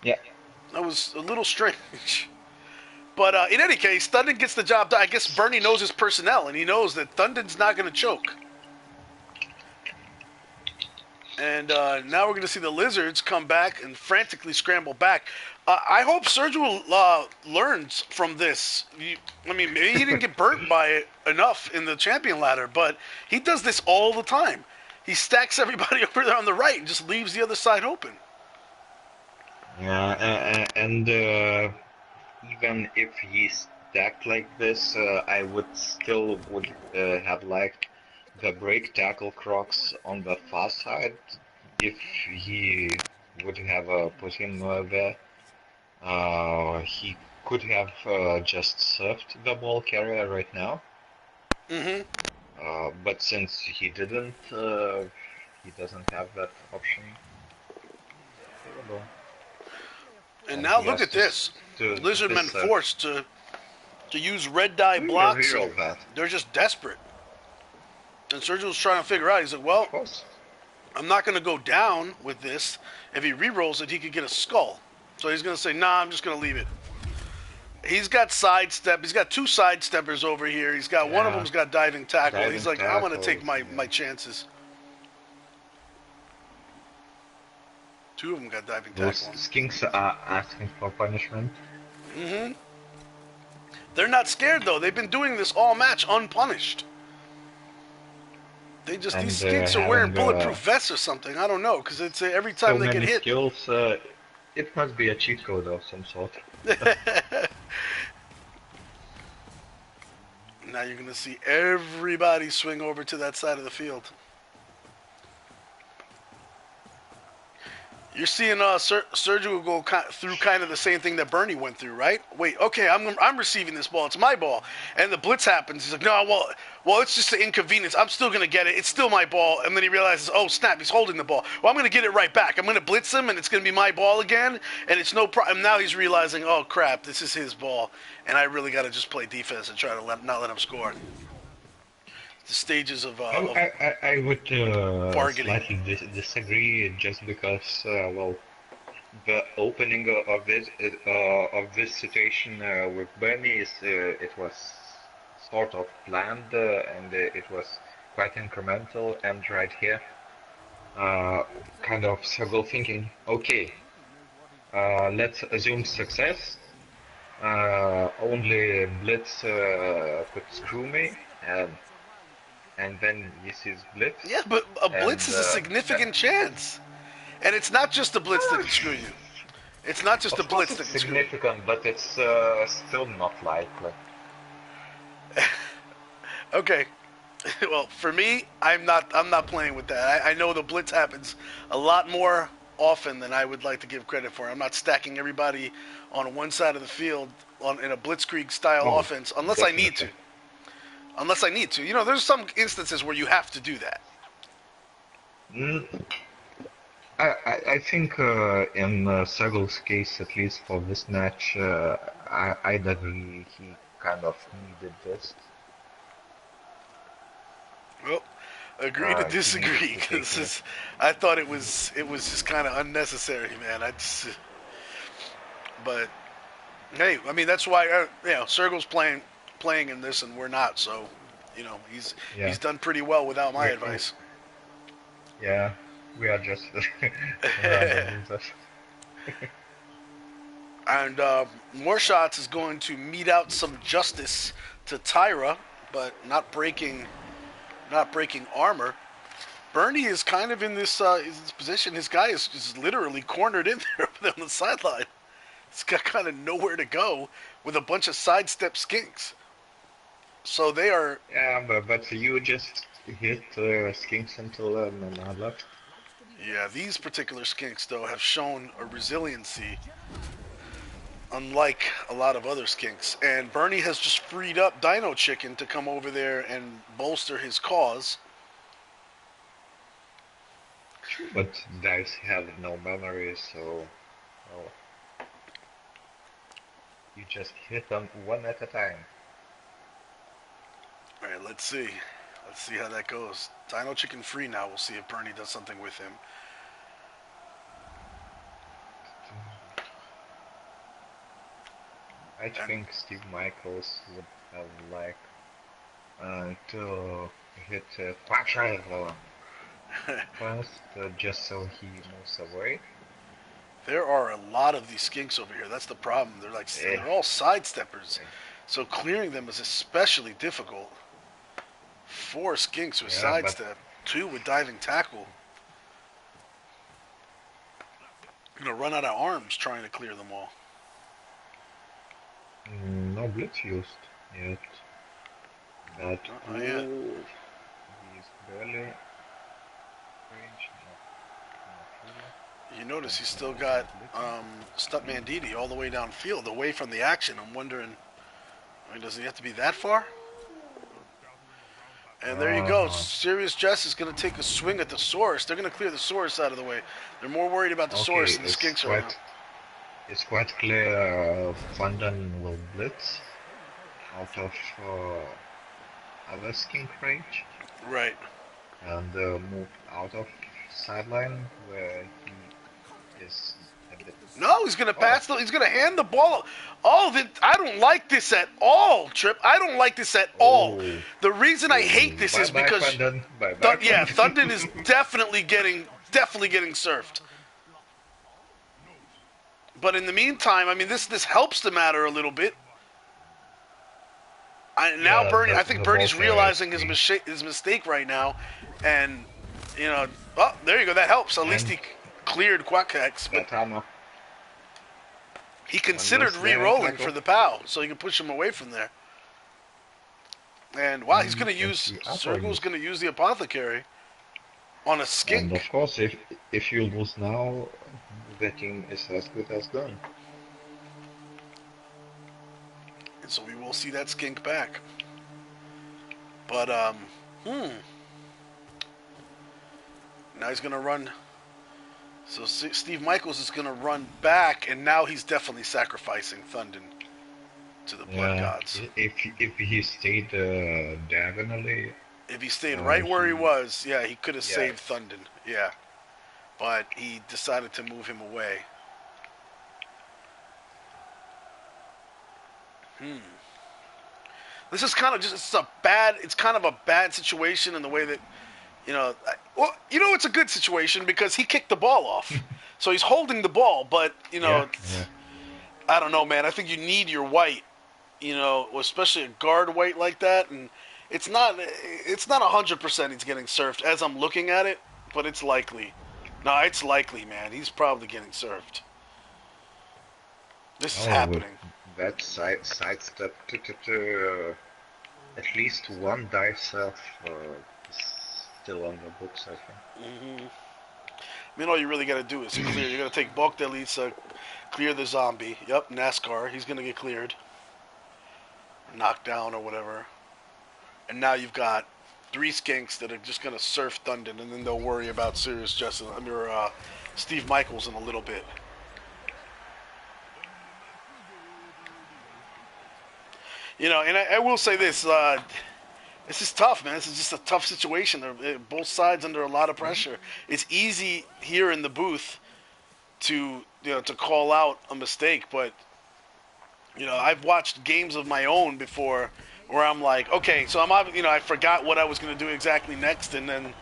Yeah. That was a little strange. But in any case, Thunden gets the job done. I guess Bernie knows his personnel, and he knows that Thunden's not going to choke. And now we're going to see the Lizards come back and frantically scramble back. I hope Sergio learns from this. Maybe he didn't get burnt by it enough in the champion ladder, but he does this all the time. He stacks everybody over there on the right and just leaves the other side open. Yeah, and even if he stacked like this, I would still have liked the break tackle Crocs on the far side if he would have put him there. He could have just surfed the ball carrier right now. Mm-hmm. But since he didn't, he doesn't have that option. And now look at this. Lizardmen forced to use red die blocks. They're just desperate. And Sergio's trying to figure out, he's like, well, I'm not going to go down with this. If he re-rolls it, he could get a skull. So he's going to say, nah, I'm just going to leave it. He's got sidestep. He's got 2 sidesteppers over here. He's got one of them's got diving tackle. He's like, I'm going to take my chances. 2 of them got diving tackle. Those skinks are asking for punishment. Mm-hmm. They're not scared, though. They've been doing this all match unpunished. These skinks are wearing bulletproof vests or something. I don't know, because it's every time they get hit. Skills, it must be a cheat code of some sort. Now you're going to see everybody swing over to that side of the field. You're seeing Sergio go through kind of the same thing that Bernie went through, right? Wait, okay, I'm receiving this ball. It's my ball. And the blitz happens. He's like, no, well, it's just an inconvenience. I'm still going to get it. It's still my ball. And then he realizes, oh, snap, he's holding the ball. Well, I'm going to get it right back. I'm going to blitz him, and it's going to be my ball again. And it's no problem. Now he's realizing, oh, crap, this is his ball. And I really got to just play defense and try to not let him score. The stages of I would bargaining. Slightly disagree, just because the opening of this situation with Bernie is it was sort of planned and it was quite incremental, and right here kind of circle thinking, okay, let's assume success, only blitz could screw me, and then he sees blitz. Yeah, but a blitz is a significant chance. And it's not just a blitz that can screw you. It's not just a blitz that can screw you. It's significant, but it's still not likely. Okay. Well, for me, I'm not playing with that. I know the blitz happens a lot more often than I would like to give credit for. I'm not stacking everybody on one side of the field in a blitzkrieg style offense unless I need to. Unless I need to. You know, there's some instances where you have to do that. Mm, I think in Sergel's case, at least for this match, either he kind of needed this. Well, agree to He needed disagree. to take 'Cause it. I thought it was just kind of unnecessary, man. But hey, I mean that's why Sergel's playing in this and we're not. So, Yeah. he's done pretty well without my We, advice. yeah, we are just random losers. And more shots is going to mete out some justice to Tyra, but not breaking armor. Bernie is kind of in this position. His guy is literally cornered in there on the sideline. He's got kind of nowhere to go with a bunch of sidestep skinks. So they are. Yeah, but you just hit Skinks until not left. Yeah, these particular skinks, though, have shown a resiliency unlike a lot of other skinks. And Bernie has just freed up Dino Chicken to come over there and bolster his cause. But dice have no memory, so you just hit them one at a time. All right, let's see. Let's see how that goes. Dino Chicken free now. We'll see if Bernie does something with him. I think Steve Michaels would have liked to hit Quattro first, just so he moves away. There are a lot of these skinks over here. That's the problem. They're all sidesteppers. So clearing them is especially difficult. 4 skinks with sidestep, 2 with diving tackle. Gonna run out of arms trying to clear them all. No blitz used yet. But Not yet. He's barely range. You notice he's still got Stuntman Didi all the way downfield, away from the action. I'm wondering, does he have to be that far? And there you go. Serious Jest is going to take a swing at the Saurus. They're going to clear the Saurus out of the way. They're more worried about the Saurus than the Skinks right now. It's quite clear Fundon will blitz out of other skink range. Right. And move out of sideline where he is a bit... No, he's going to pass. He's going to hand the ball. I don't like this at all, Trip. I don't like this at all. The reason I hate this is because Thundon is definitely getting surfed. But in the meantime, I mean, this helps the matter a little bit. Bernie, I think Bernie's realizing his mistake right now, and there you go. That helps. At least he cleared Quackax, but he considered re-rolling for the POW, so he can push him away from there. And wow, he's going to use Sergel's going to use the Apothecary on a skink. And of course, if you lose now, the team is as good as done. And so we will see that skink back. But now he's going to run. So Steve Michaels is going to run back, and now he's definitely sacrificing Thundon to the Blood Gods. If he stayed diagonally... If he stayed right where he was, he could have saved Thundon. Yeah. But he decided to move him away. This is kind of it's kind of a bad situation in the way that, it's a good situation because he kicked the ball off. So he's holding the ball, but, I don't know, man. I think you need your white, especially a guard white like that. And it's not 100% he's getting surfed as I'm looking at it, but it's likely. No, it's likely, man. He's probably getting served. This is happening. That sidestep to at least one dive self is still on the books, I think. I mean, all you really got to do is clear. You got to take bulk Delisa, clear the zombie. Yep, NASCAR. He's going to get cleared. Knocked down or whatever. And now you've got 3 skinks that are just going to surf Thunden, and then they'll worry about Sirius Justin, Steve Michaels in a little bit. You know, and I will say this, this is tough, man. This is just a tough situation. They're both sides under a lot of pressure. It's easy here in the booth to call out a mistake, but I've watched games of my own before where I'm like, okay, so I forgot what I was going to do exactly next, and then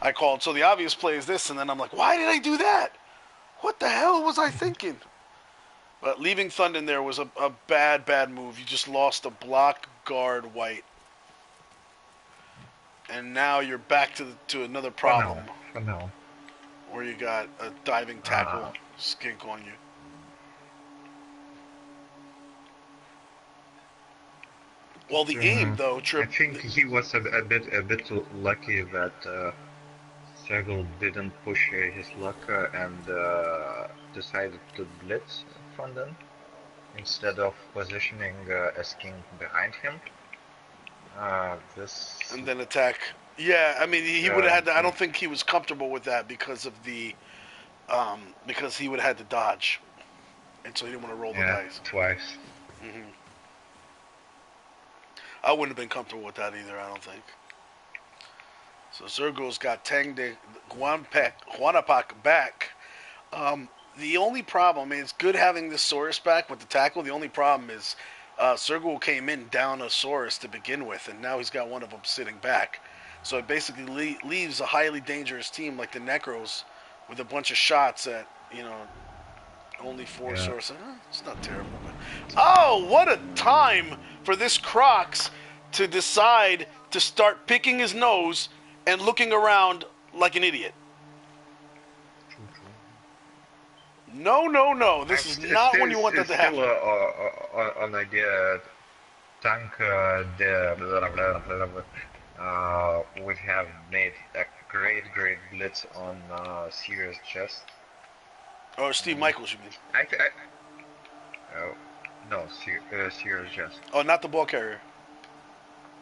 I called. So the obvious play is this, and then I'm like, why did I do that? What the hell was I thinking? But leaving Thunden there was a bad move. You just lost a block guard white. And now you're back to another problem. For now. Where you got a diving tackle skink on you. Well, the aim, though, I think he was a bit lucky that Sergel didn't push his luck and decided to blitz Thunden instead of positioning a skink behind him. And then attack. Yeah, I mean, he would have had to. I don't think he was comfortable with that because of because he would have had to dodge, and so he didn't want to roll the dice twice. Mm-hmm. I wouldn't have been comfortable with that either. I don't think. So Zergo's got Tang de Guanapak back. The only problem is good having this Saurus back with the tackle. The only problem is Sergul came in down a Saurus to begin with, and now he's got one of them sitting back. So it basically leaves a highly dangerous team like the Necros with a bunch of shots at, only 4 Sauruses. It's not terrible. But... Oh, what a time for this Crocs to decide to start picking his nose and looking around like an idiot. No. This is not when you want that to happen. Still an idea. Tank would have made a great blitz on Sirius Jest. Or Steve Michaels, you mean? No, Sirius Jest. Oh, not the ball carrier.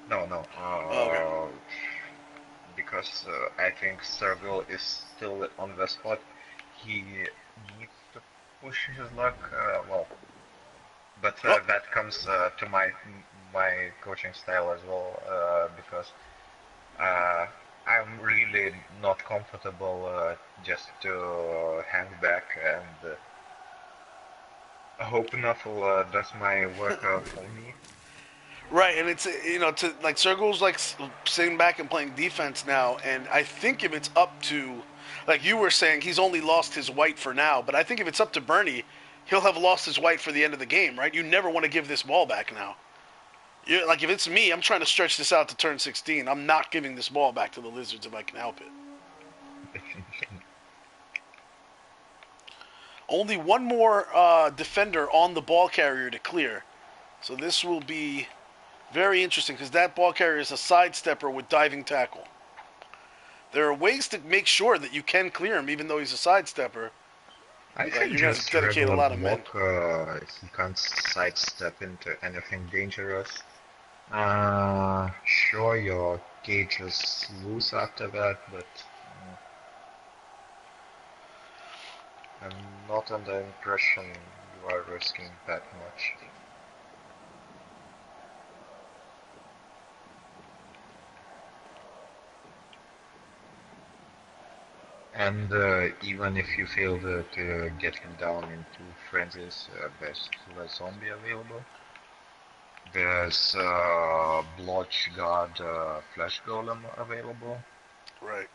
No. Okay. Because I think Sergel is still on the spot. He needs to push his luck. But that comes to my coaching style as well, because I'm really not comfortable just to hang back and hope Nuffle does my work for me. Right, and it's Sergel's like sitting back and playing defense now, and I think if it's up to, like you were saying, he's only lost his white for now, but I think if it's up to Bernie, he'll have lost his white for the end of the game, right? You never want to give this ball back now. Like if it's me, I'm trying to stretch this out to turn 16. I'm not giving this ball back to the Lizards if I can help it. Only one more defender on the ball carrier to clear. So this will be very interesting because that ball carrier is a sidestepper with diving tackle. There are ways to make sure that you can clear him even though he's a sidestepper. I think you're going to dedicate a lot of men. He can't sidestep into anything dangerous. Sure, your gauge is loose after that, but I'm not under the impression you are risking that much. And even if you fail to get him down in 2 frenzies, there's still a zombie available. There's Blotch Guard Flash Golem available. Right.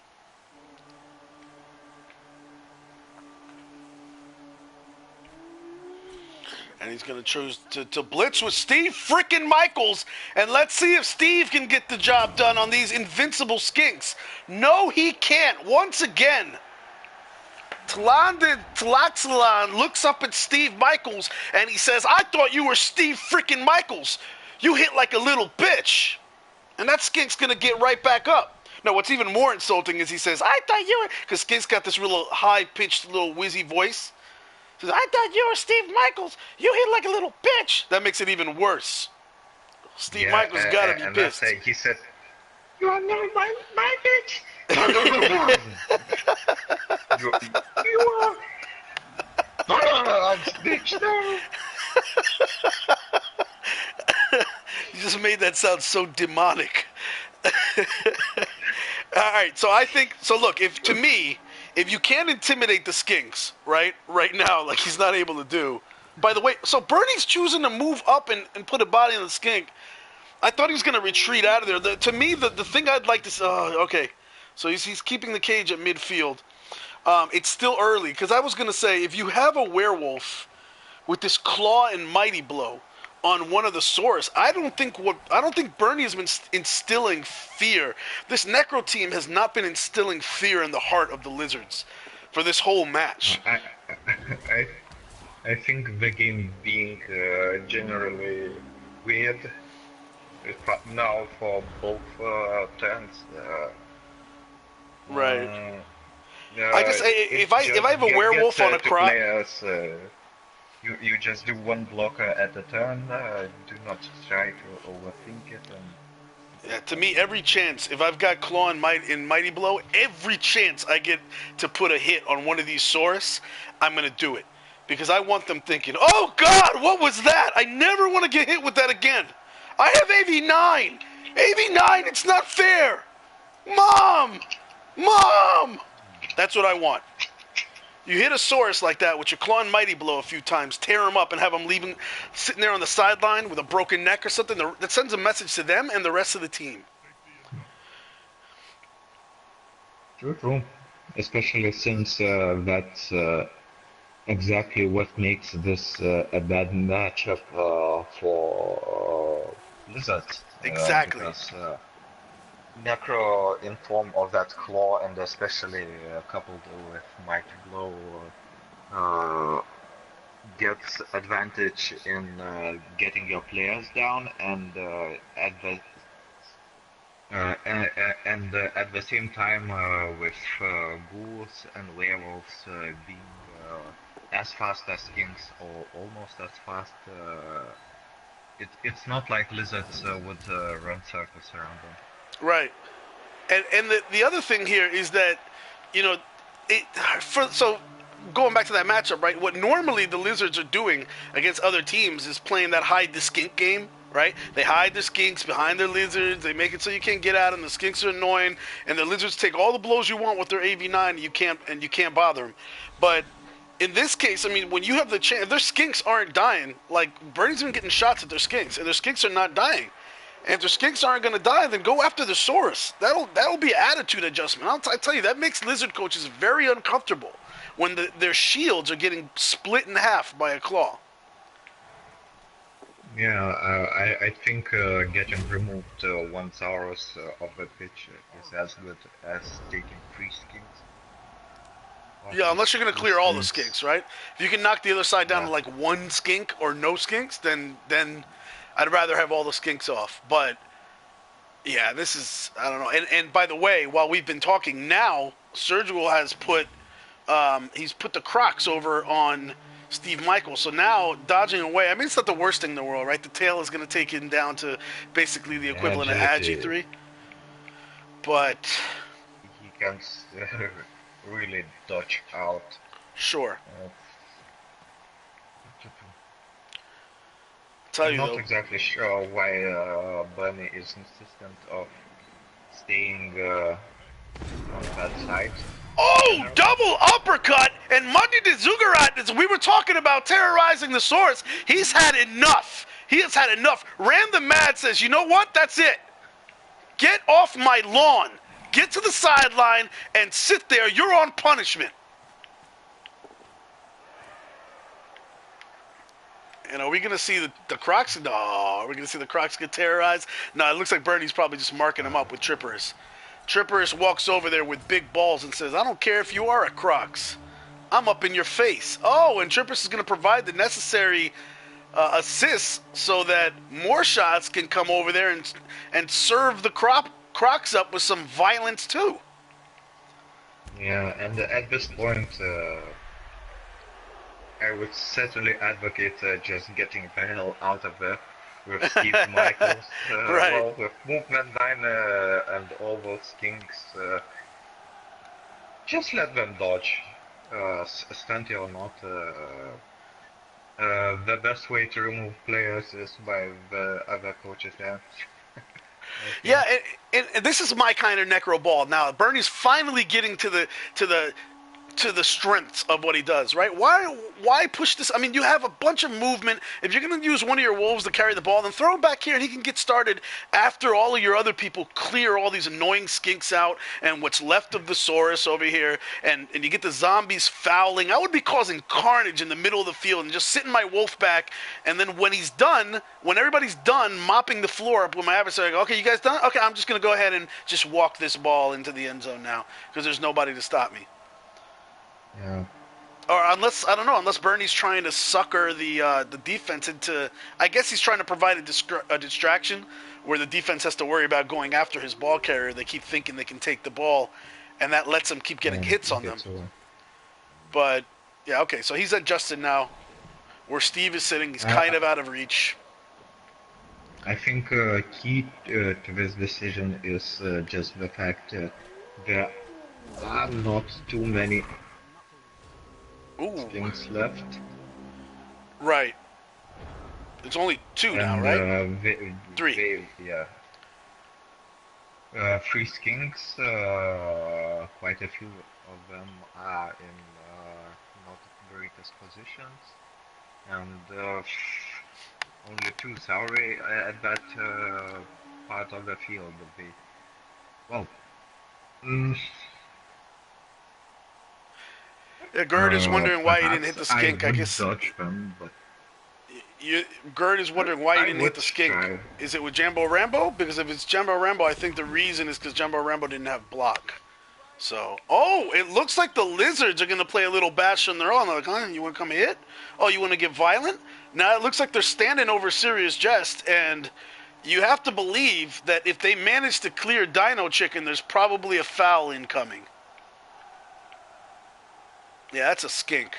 And he's going to choose to blitz with Steve frickin' Michaels. And let's see if Steve can get the job done on these invincible skinks. No, he can't. Once again, Tlaxalan looks up at Steve Michaels and he says, I thought you were Steve frickin' Michaels. You hit like a little bitch. And that skink's going to get right back up. Now, what's even more insulting is he says, I thought you were... Because skink's got this real high-pitched little whizzy voice. Says, I thought you were Steve Michaels. You hit like a little bitch. That makes it even worse. Steve Michaels got to be pissed. You are not my bitch! You are... bitch, no! You just made that sound so demonic. All right, so I think so. Look, if to me, if you can't intimidate the skinks, right now, like he's not able to do. By the way, so Bernie's choosing to move up and put a body on the skink. I thought he was going to retreat out of there. To me, the thing I'd like to. Okay, so he's keeping the cage at midfield. It's still early because I was going to say if you have a werewolf with this claw and mighty blow on one of the swords, I don't think Bernie has been instilling fear. This Necro team has not been instilling fear in the heart of the Lizards for this whole match. I think the game being generally weird now for both turns. Right. I just if I have a werewolf on a croc. You just do one blocker at a turn. Do not try to overthink it. Yeah, to me, every chance, if I've got Claw and Mighty Blow, every chance I get to put a hit on one of these Saurus, I'm going to do it. Because I want them thinking, oh God, what was that? I never want to get hit with that again. I have AV9. AV9, it's not fair. Mom! That's what I want. You hit a Saurus like that with your Claw and Mighty Blow a few times, tear him up and have him sitting there on the sideline with a broken neck or something. That sends a message to them and the rest of the team. True. Especially since that's exactly what makes this a bad matchup for Lizards. Exactly. Because Necro in form of that claw and especially coupled with Mighty Blow gets advantage in getting your players down and at the same time with ghouls and werewolves being as fast as skinks or almost as fast, it's not like lizards would run circles around them. Right. And the other thing here is that, so going back to that matchup, right, what normally the Lizards are doing against other teams is playing that hide the skink game, right? They hide the skinks behind their Lizards, they make it so you can't get at them, the skinks are annoying, and the Lizards take all the blows you want with their AV9 and you can't bother them. But in this case, I mean, when you have the chance, if their skinks aren't dying, like, Bernie's been getting shots at their skinks, and their skinks are not dying. And if the skinks aren't going to die, then go after the Saurus. That'll be an attitude adjustment. I tell you, that makes Lizard coaches very uncomfortable when their shields are getting split in half by a claw. Yeah, I think getting removed one Saurus of the pitch is as good as taking 3 skinks. Yeah, unless you're going to clear all the skinks, right? If you can knock the other side down to like 1 skink or no skinks, then I'd rather have all the skinks off. But, yeah, this is, I don't know. And by the way, while we've been talking now, Surgical has he's put the Crocs over on Steve Michael. So now, dodging away, I mean, it's not the worst thing in the world, right? The tail is going to take him down to basically the equivalent of Agi 3. But he can really dodge out. Sure. I'm not exactly sure why Bernie is insistent of staying on that side. Oh, double uppercut! And Monday the Zuggurat, as we were talking about terrorizing the Saurus, he's had enough. He has had enough. Random Mad says, you know what? That's it. Get off my lawn. Get to the sideline and sit there. You're on punishment. And are we going to see the Crocs? No. Are we going to see the Crocs get terrorized? No, it looks like Bernie's probably just marking them up with triperis. Triperis walks over there with big balls and says, I don't care if you are a Crocs. I'm up in your face. Oh, and Triperis is going to provide the necessary assists so that more shots can come over there and serve the Crocs up with some violence too. Yeah, and at this point, I would certainly advocate just getting the hell out of there with Steve Michaels. Right. Well, with Movement 9 and all those kinks, just let them dodge, stunty or not. The best way to remove players is by the other coaches there. Yeah, and this is my kind of necro ball. Now Bernie's finally getting to the strengths of what he does, right? Why push this? I mean, you have a bunch of movement. If you're going to use one of your wolves to carry the ball, then throw him back here and he can get started after all of your other people clear all these annoying skinks out and what's left of the Saurus over here, and you get the zombies fouling. I would be causing carnage in the middle of the field and just sitting my wolf back, and then when he's done, when everybody's done mopping the floor up with my adversary, I go, okay, you guys done? Okay, I'm just going to go ahead and just walk this ball into the end zone now because there's nobody to stop me. Yeah. Or unless, I don't know, unless Bernie's trying to sucker the defense into, I guess he's trying to provide a distraction where the defense has to worry about going after his ball carrier. They keep thinking they can take the ball, and that lets them keep getting hits on them. But, yeah, okay, so he's adjusted now. Where Steve is sitting, he's kind of out of reach. I think key to this decision is just the fact that there are not too many things left. Right. It's only two now, right? Three. Yeah. 3 skinks, quite a few of them are in not greatest positions, and only 2 Sauri at that part of the field. Gerd is wondering why he didn't hit the skink. I guess dodge them, but Gerd is wondering why he didn't hit the skink. Try. Is it with Jambo Rambo? Because if it's Jambo Rambo, I think the reason is because Jambo Rambo didn't have block. So, it looks like the lizards are going to play a little bash on their own. They're like, huh, you want to come hit? Oh, you want to get violent? Now it looks like they're standing over Serious Jest, and you have to believe that if they manage to clear Dino Chicken, there's probably a foul incoming. Yeah, that's a skink.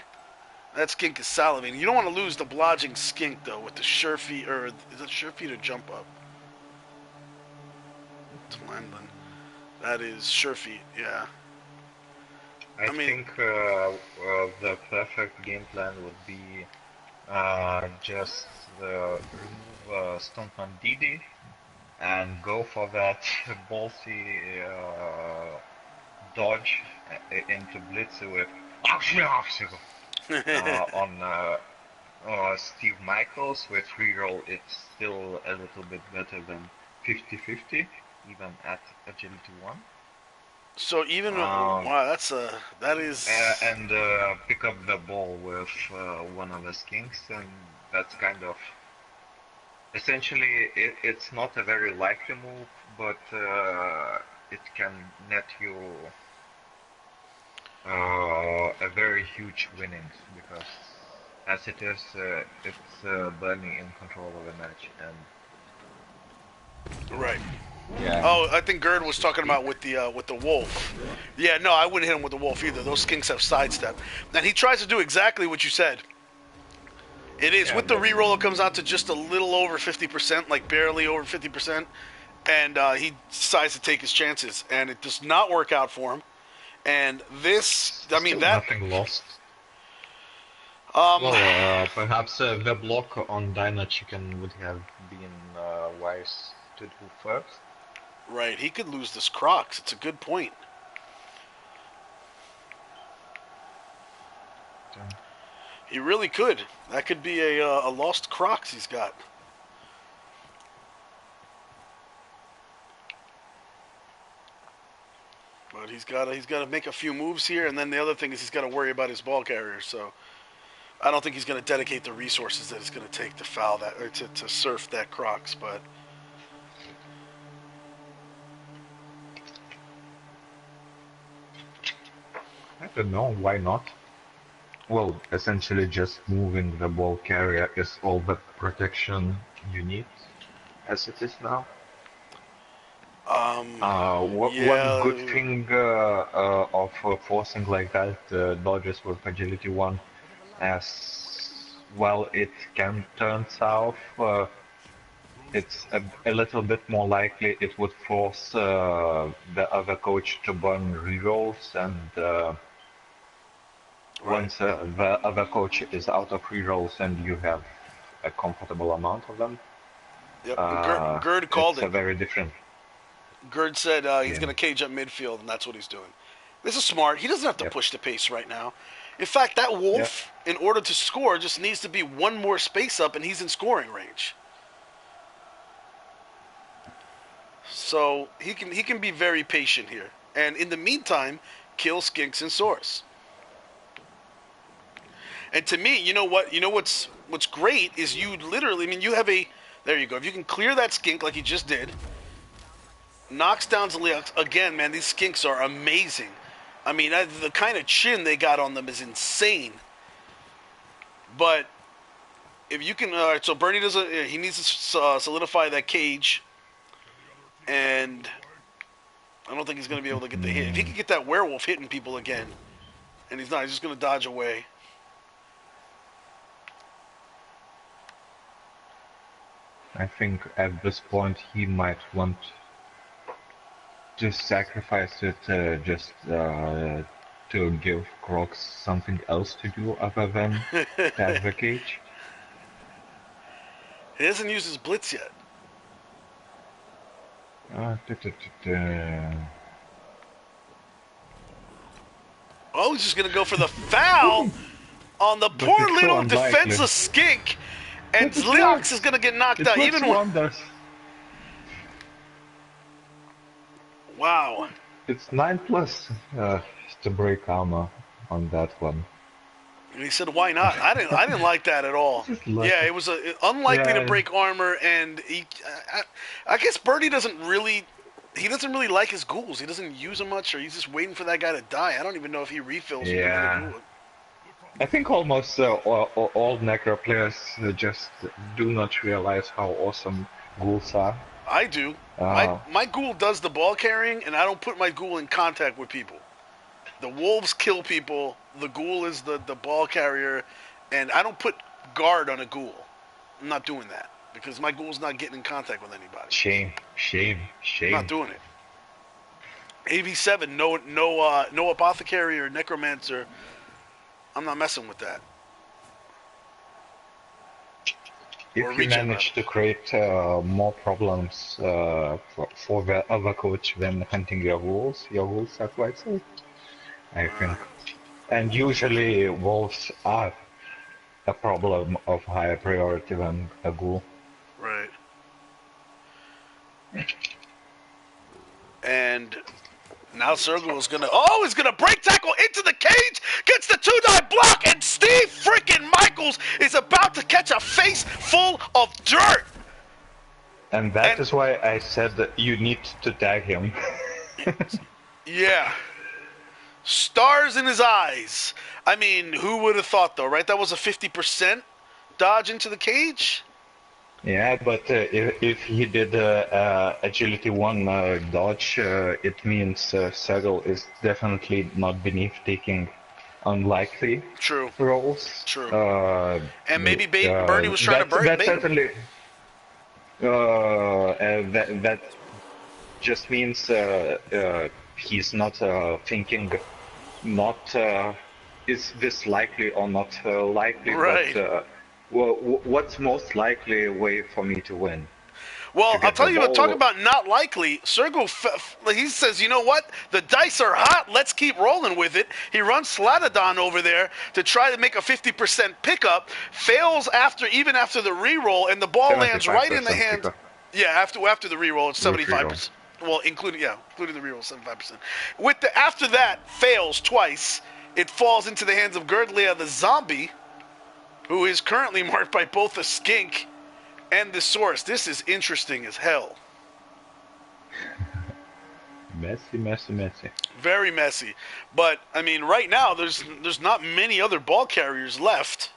That skink is salivating. You don't want to lose the blodging skink, though, with the sure feet, or is it sure feet or jump up? Tlandon. That is sure feet, yeah. I mean, think the perfect game plan would be just remove Stuntman Didi and go for that ballsy dodge into Blitz with on Steve Michaels. With reroll, it's still a little bit better than 50-50, even at agility 1. So even wow, that is. And pick up the ball with one of the skinks, and that's kind of essentially it's not a very likely move, but it can net you a very huge winnings, because as it is, it's Bernie in control of the match, and right. Yeah. Oh, I think Gerd was talking about with the wolf. Yeah, no, I wouldn't hit him with the wolf either. Those skinks have sidestep, and he tries to do exactly what you said. It is with the reroll, it comes out to just a little over 50%, like barely over 50%, and he decides to take his chances, and it does not work out for him. And this, I mean, that nothing lost. Well, perhaps the block on Dino Chicken would have been wise to do first. Right, he could lose this Crocs. It's a good point. He really could. That could be a lost Crocs he's got. But he's got to make a few moves here, and then the other thing is he's got to worry about his ball carrier. So I don't think he's going to dedicate the resources that it's going to take to foul that or to surf that Crocs. But I don't know, why not? Well, essentially just moving the ball carrier is all the protection you need, as it is now. One good thing of forcing like that dodges with agility 1, as well it can turn south, it's a little bit more likely it would force the other coach to burn rerolls, and once the other coach is out of rerolls and you have a comfortable amount of them, Yep. And Gerd called it's it. a very different. Gerd said he's Yeah. going to cage up midfield, and that's what he's doing. This is smart. He doesn't have to Yep. push the pace right now. In fact, that Wolf, in order to score, just needs to be one more space up, and he's in scoring range. So he can be very patient here, and in the meantime, kill skinks and source. And to me, you know what's great is you literally, I mean, you have there you go. If you can clear that skink like you just did, knocks down Zaliax again, man. These skinks are amazing. I mean, the kind of chin they got on them is insane. But if you can, all right. So Bernie doesn't. He needs to solidify that cage, and I don't think he's going to be able to get the hit. If he can get that werewolf hitting people again, and he's not, he's just going to dodge away. I think at this point he might want to sacrifice it just to give Crocs something else to do other than have the cage. He hasn't used his blitz yet. Oh, he's just going to go for the foul on the poor it's so little unlikely. defenseless skink. And But it Zliox works. is going to get knocked It out. works Even when, wonders. wow. It's 9+ to break armor on that one. And he said, "Why not?" I didn't like that at all. Just lucky. Yeah, it was unlikely to Yeah. break armor, and I guess Bernie doesn't really like his ghouls. He doesn't use them much, or he's just waiting for that guy to die. I don't even know if he refills with Yeah. another ghoul. I think almost all Necro players just do not realize how awesome ghouls are. I do. My ghoul does the ball carrying, and I don't put my ghoul in contact with people. The wolves kill people. The ghoul is the ball carrier, and I don't put guard on a ghoul. I'm not doing that because my ghoul's not getting in contact with anybody. Shame. I'm not doing it. AV7, no apothecary or necromancer. I'm not messing with that. Or If you regen manage to create more problems for the other coach than hunting your wolves are quite safe, I think. And usually wolves are a problem of higher priority than a ghoul. Right. And now Sergio is he's gonna break tackle into the cage, gets the 2-die block, and Steve freaking Michaels is about to catch a face full of dirt. And that is why I said that you need to tag him. Yeah. Stars in his eyes. I mean, who would have thought, though, right? That was a 50% dodge into the cage? Yeah, but if he did agility 1 dodge, it means Sergal is definitely not beneath taking unlikely True. rolls. True. And maybe Bernie was trying to burn that bait. certainly. That just means he's not thinking not is this likely or not likely, Right. but what's most likely way for me to win? Well, to I'll get tell the you what, talk ball. about not likely. Sergio, he says, you know what? The dice are hot. Let's keep rolling with it. He runs Slatodon over there to try to make a 50% pickup. Fails even after the reroll, and the ball lands right in the 75% hands. pickup. Yeah, after the reroll, it's With 75%. Well, including the reroll, 75%. After that, fails twice. It falls into the hands of Gerdlia the zombie, who is currently marked by both the skink and the source. This is interesting as hell. Messy. Very messy. But, I mean, right now, there's not many other ball carriers left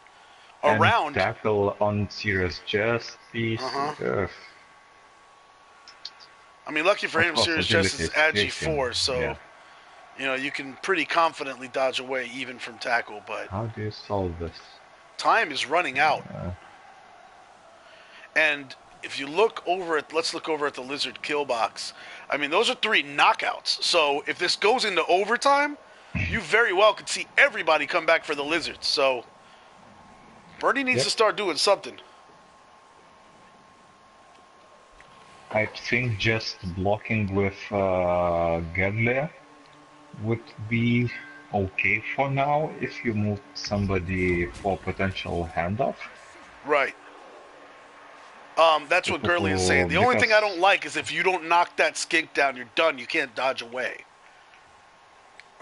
around. And tackle on Sirius just these. I mean, lucky for him, Sirius Jest is Agi 4, so, yeah. you know, you can pretty confidently dodge away even from tackle, but How do you solve this? time is running out. And if you look over at, let's look over at the Lizard kill box. I mean, those are 3 knockouts. So if this goes into overtime, you very well could see everybody come back for the Lizards. So Bernie needs to start doing something. I think just blocking with Gedle would be okay for now if you move somebody for potential handoff. Right. That's what Gurley is saying. The only thing I don't like is if you don't knock that skink down, you're done. You can't dodge away.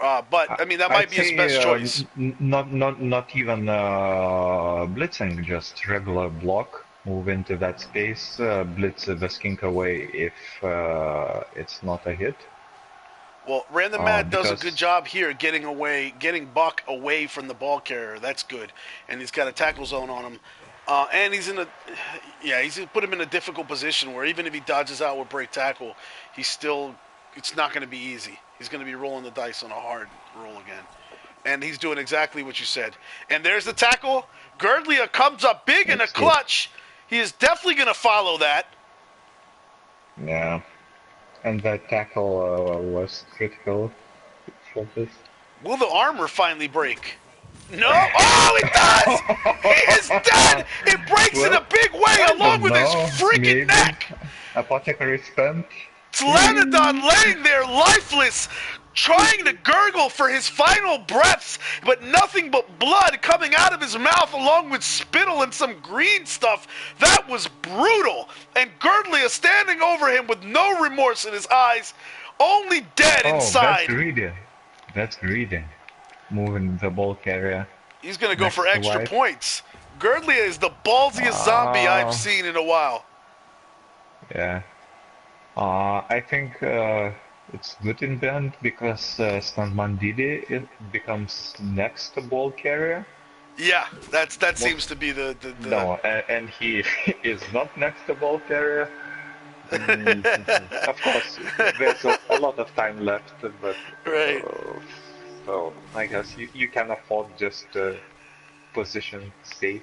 But I mean, that might be his best choice. Not even blitzing, just regular block. Move into that space, blitz the skink away if it's not a hit. Well, Random Matt does a good job here getting Buck away from the ball carrier. That's good. And he's got a tackle zone on him. And he's he's put him in a difficult position where even if he dodges out with break tackle, it's not going to be easy. He's going to be rolling the dice on a hard roll again. And he's doing exactly what you said. And there's the tackle. Girdlia comes up big in a clutch. He is definitely going to follow that. Yeah. And that tackle was critical for this. Will the armor finally break? No. Oh, it does! He is dead! It breaks in a big way along with his freaking neck! Apothecary spent. Tlanodon laying there lifeless, trying to gurgle for his final breaths, but nothing but blood coming out of his mouth along with spittle and some green stuff. That was brutal. And Girdlia standing over him with no remorse in his eyes, only dead inside. That's greedy. Moving the ball carrier. He's going to go for extra points. Girdlia is the ballsiest zombie I've seen in a while. Yeah. I think it's good in the end because Standmandidi it becomes next to ball carrier. Yeah, that seems to be the... No, and he is not next to ball carrier. Of course, there's a lot of time left, but... Right. So I guess you can afford just position safe.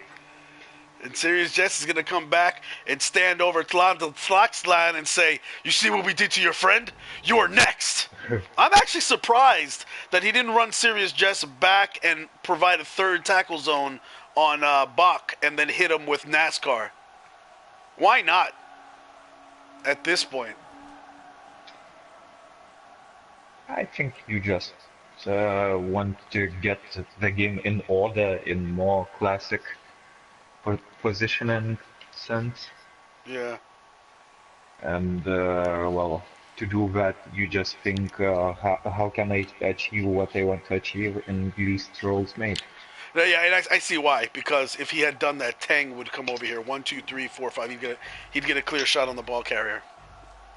And Serious Jest is going to come back and stand over Tlaxlan and say, "You see what we did to your friend? You're next." I'm actually surprised that he didn't run Serious Jest back and provide a third tackle zone on Bach and then hit him with NASCAR. Why not at this point? I think you just want to get the game in order in more classic positioning sense. Yeah. And well, to do that, you just think, how can I achieve what I want to achieve in least rolls made? Yeah, and I see why. Because if he had done that, Tang would come over here. 1, 2, 3, 4, 5. He'd get a clear shot on the ball carrier.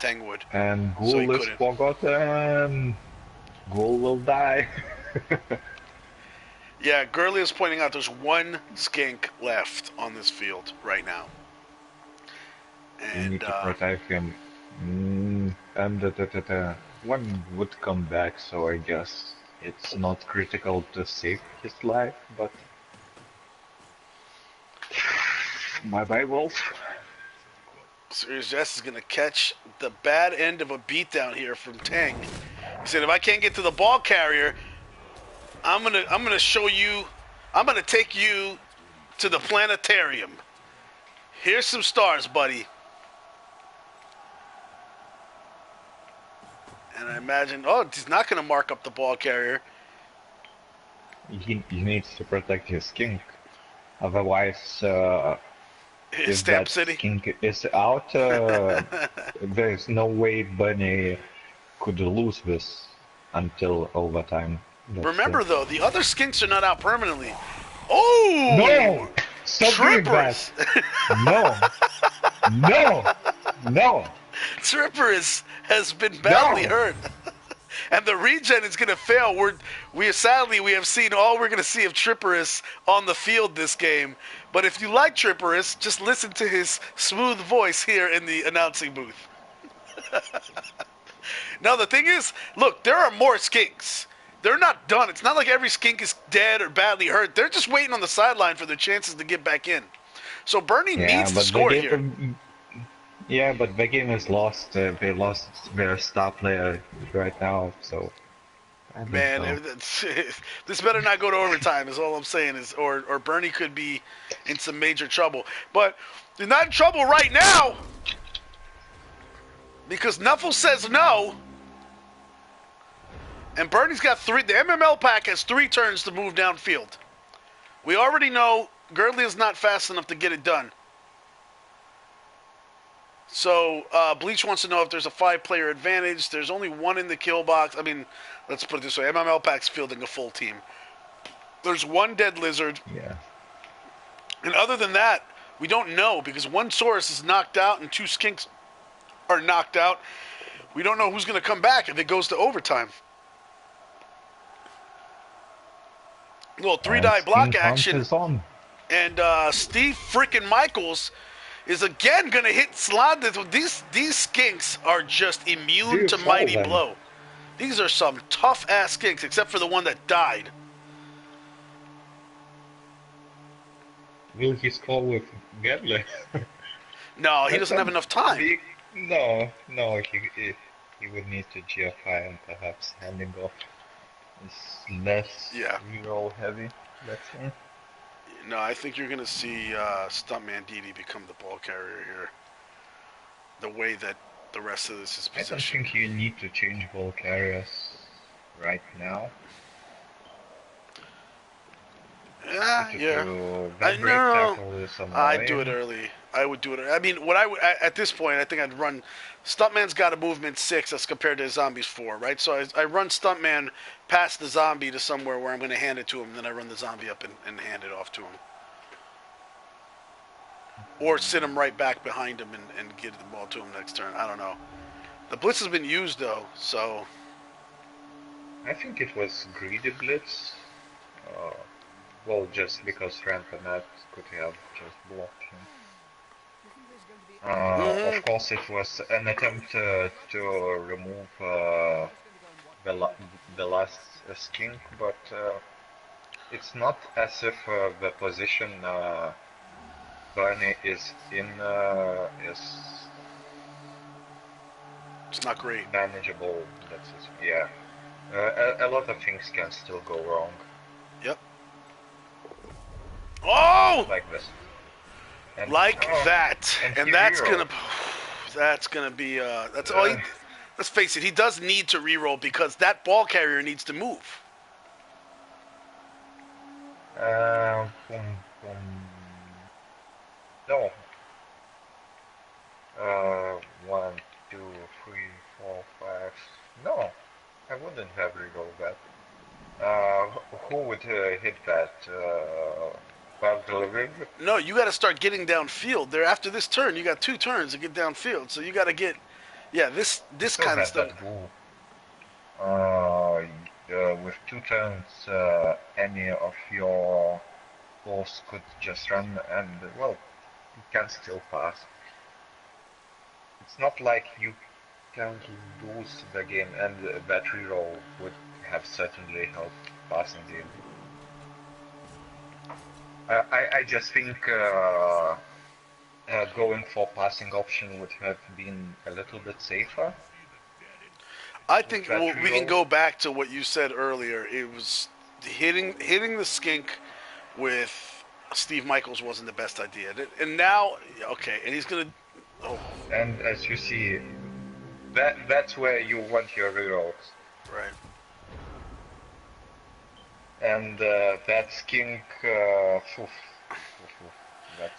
Tang would. And Ghoul is forgotten. Ghoul will die. Yeah, Gurley is pointing out there's one skink left on this field right now. And you need to protect him. And one would come back, so I guess it's not critical to save his life, but... Bye-bye, Wolf. Serious Jest is going to catch the bad end of a beatdown here from Tang. He said, if I can't get to the ball carrier, I'm gonna show you. I'm gonna take you to the planetarium. Here's some stars, buddy. And I imagine, he's not gonna mark up the ball carrier. He needs to protect his skink. Otherwise, His if Stamp that City skink is out, there's no way Bunny could lose this until overtime. Remember, though, the other skinks are not out permanently. Oh! No! Stop doing that! No! Triperis has been badly hurt. And the regen is going to fail. We have seen all we're going to see of Triperis on the field this game. But if you like Triperis, just listen to his smooth voice here in the announcing booth. Now, the thing is, look, there are more skinks. They're not done. It's not like every skink is dead or badly hurt. They're just waiting on the sideline for their chances to get back in. So Bernie needs to score here. Yeah, but the game is lost. They lost their star player right now, so I think Man, so. this better not go to overtime. Is all I'm saying. Is or Bernie could be in some major trouble. But they're not in trouble right now because Nuffle says no, and Bernie's got 3. The MML pack has 3 turns to move downfield. We already know Girdley is not fast enough to get it done. So Bleach wants to know if there's a 5-player advantage. There's only 1 in the kill box. I mean, let's put it this way: MML pack's fielding a full team. There's 1 dead lizard. Yeah. And other than that, we don't know because 1 Saurus is knocked out and 2 Skinks are knocked out. We don't know who's going to come back if it goes to overtime. Little 3-die block action. And Steve freaking Michaels is again going to hit Slad. These Skinks are just immune to Mighty Blow. These are some tough-ass Skinks, except for the one that died. Will he score with Gedle? No, he doesn't have enough time. No, he would need to GFI and perhaps handing off is less reroll heavy, let's say. No, I think you're going to see Stuntman Didi become the ball carrier here. The way that the rest of this is positioned. I don't think you need to change ball carriers right now. Yeah. I know. I'd do it early. I would do it. I mean, what I would at this point, I think I'd run. Stuntman's got a movement 6 as compared to Zombie's 4, right? So I run Stuntman past the zombie to somewhere where I'm going to hand it to him. Then I run the zombie up and hand it off to him, or sit him right back behind him and give the ball to him next turn. I don't know. The blitz has been used though, so. I think it was greedy blitz. Well, just because Rantanet could have just blocked him. Of course, it was an attempt to remove the last skink, but it's not as if the position Bernie is in is it's not great. Manageable. Yeah. A lot of things can still go wrong. Yep. Oh! Like this. And, that. And that's gonna be that's all let's face it, he does need to reroll because that ball carrier needs to move. No. 1, 2, 3, 4, 5. No, I wouldn't have rerolled that. Who would hit that? No, you got to start getting downfield. There after this turn, you got 2 turns to get downfield. So you got to get, this kind of stuff. With 2 turns, any of your balls could just run, and well, you can still pass. It's not like you can lose the game, and that reroll would have certainly helped passing the game. I just think going for passing option would have been a little bit safer. I think we can go back to what you said earlier. It was hitting the skink with Steve Michaels wasn't the best idea. And now, okay, and he's going to... Oh. And as you see, that's where you want your rerolls. Right. And that skink, that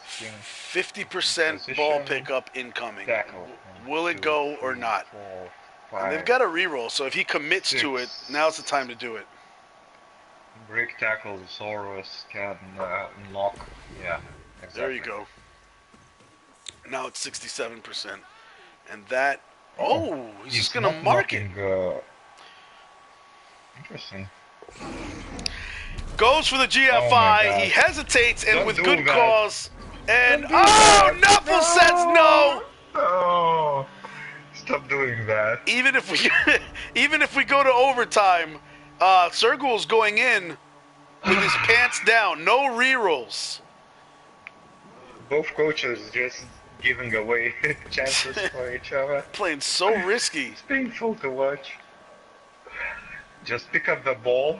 skink 50% ball pickup incoming. Tackle. Will it go or not? 4, 5, they've got a reroll, so if he commits 6, to it, now's the time to do it. Break tackle, Saurus can unlock. Yeah, exactly. There you go. Now it's 67%. And that... Oh, he's just going to mark it. Interesting. Goes for the GFI. He hesitates, and with good cause. And Nuffle says no. Oh, stop doing that. Even if we go to overtime, Sergul's going in with his pants down. No rerolls. Both coaches just giving away chances for each other. Playing so risky. It's painful to watch. Just pick up the ball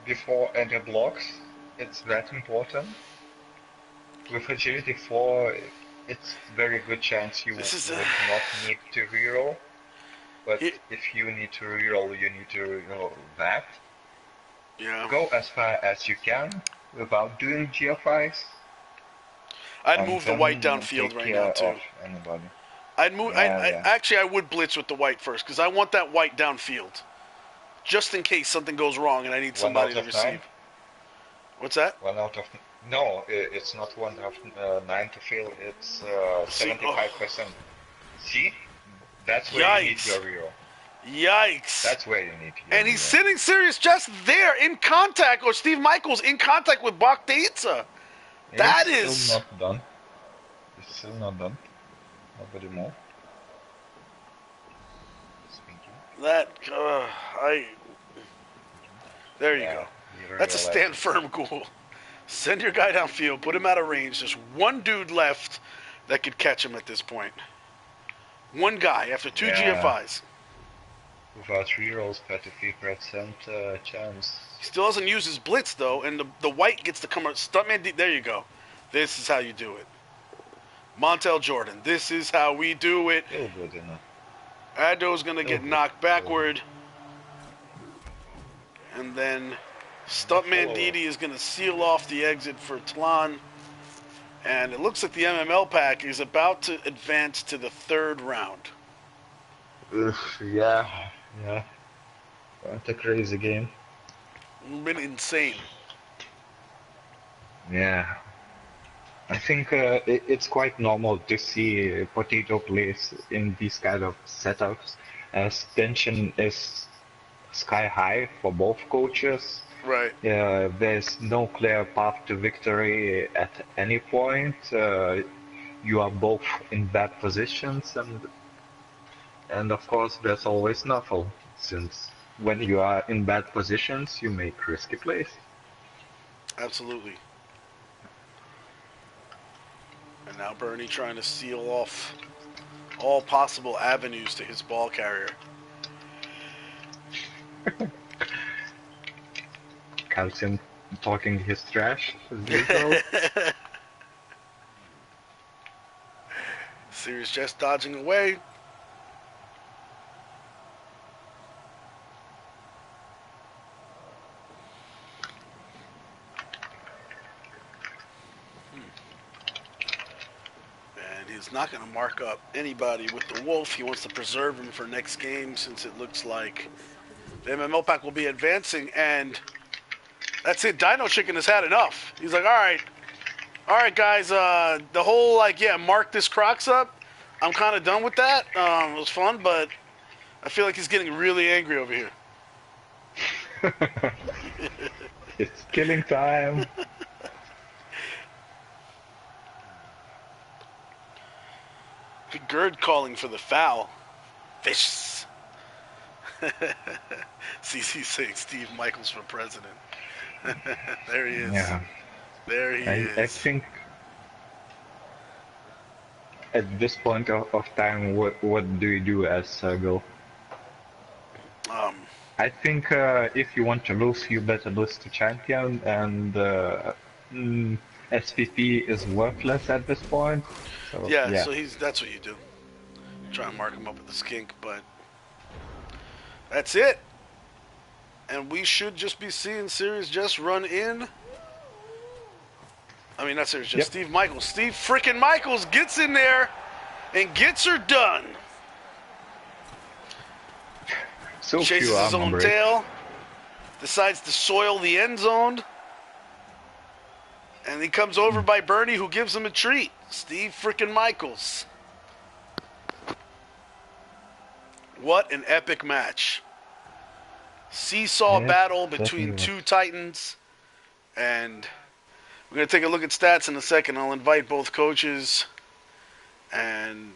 before any blocks. It's that important. With agility 4, it's very good chance you would not need to reroll. But if you need to reroll, you need to reroll that. Yeah. Go as far as you can without doing GFIs. I'd move the white downfield right now too. Anybody. I'd move. Actually, I would blitz with the white first because I want that white downfield, just in case something goes wrong and I need somebody to receive. 9? What's that? 1 out of no, it's not 1 out of 9 to fail. It's 75%. See, that's where you need your reroll. Yikes! That's where you need to. And he's sitting serious just there in contact, or Steve Michaels in contact with Bakhtaitsa. That is still not done. It's still not done. Nobody more. That There you go. That's a stand firm goal. Send your guy downfield, put him out of range. There's one dude left that could catch him at this point. One guy after 2 GFIs. Without rerolls, 33% chance. He still doesn't use his blitz though, and the white gets to come out. Stuntman, there you go. This is how you do it. Montel Jordan, this is how we do it. Still good enough. Addo's gonna get knocked backward. And then Stuntman Didi is going to seal off the exit for Tlan. And it looks like the MML pack is about to advance to the 3rd round. Yeah. What a crazy game. Been insane. Yeah. I think it's quite normal to see potato plays in these kind of setups, as tension is sky high for both coaches. Right. There's no clear path to victory at any point. You are both in bad positions, and of course there's always Nuffle, since when you are in bad positions you make risky plays. Absolutely. And now Bernie trying to seal off all possible avenues to his ball carrier. Calcium talking his trash as usual. Serious Jest dodging away. And he's not going to mark up anybody with the Wolf. He wants to preserve him for next game, since it looks like the MML pack will be advancing, and that's it. Dino Chicken has had enough. He's like, all right, guys, the whole, mark this Crocs up, I'm kind of done with that. It was fun, but I feel like he's getting really angry over here. It's killing time. Gerd calling for the foul. Fish. CC saying Steve Michaels for president. There he is. Yeah. There he is. I think at this point of time, what do you do as Sergel? I think if you want to lose, you better lose to champion, and SVP is worthless at this point. So, yeah, so that's what you do. Try and mark him up with the skink, but that's it. And we should just be seeing Serious Jest run in. I mean, not Serious Jest, Steve Michaels. Steve freaking Michaels gets in there and gets her done. So chases his own tail. Decides to soil the end zone. And he comes over by Bernie, who gives him a treat. Steve freaking Michaels. What an epic match. Seesaw battle between two Titans. And we're going to take a look at stats in a second. I'll invite both coaches. And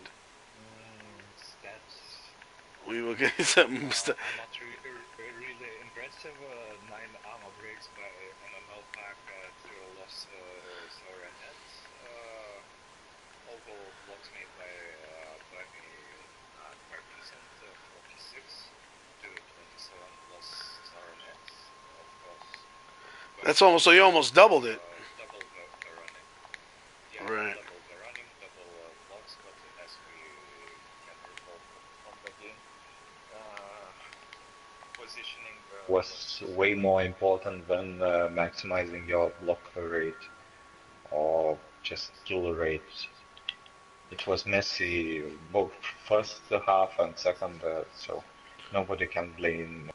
we will get some not really impressive. 9 armor breaks by MML pack to loss SAURIONETES. goal blocks made by Bernie represent 46 to 27 plus SAURIONETES, of course. That's almost, so you almost doubled it. Double the running. Yeah, Right. double the running, double blocks, but as we can recall from the game, positioning was way more important than maximizing your block rate or just kill rate. It was messy both first half and second, so nobody can blame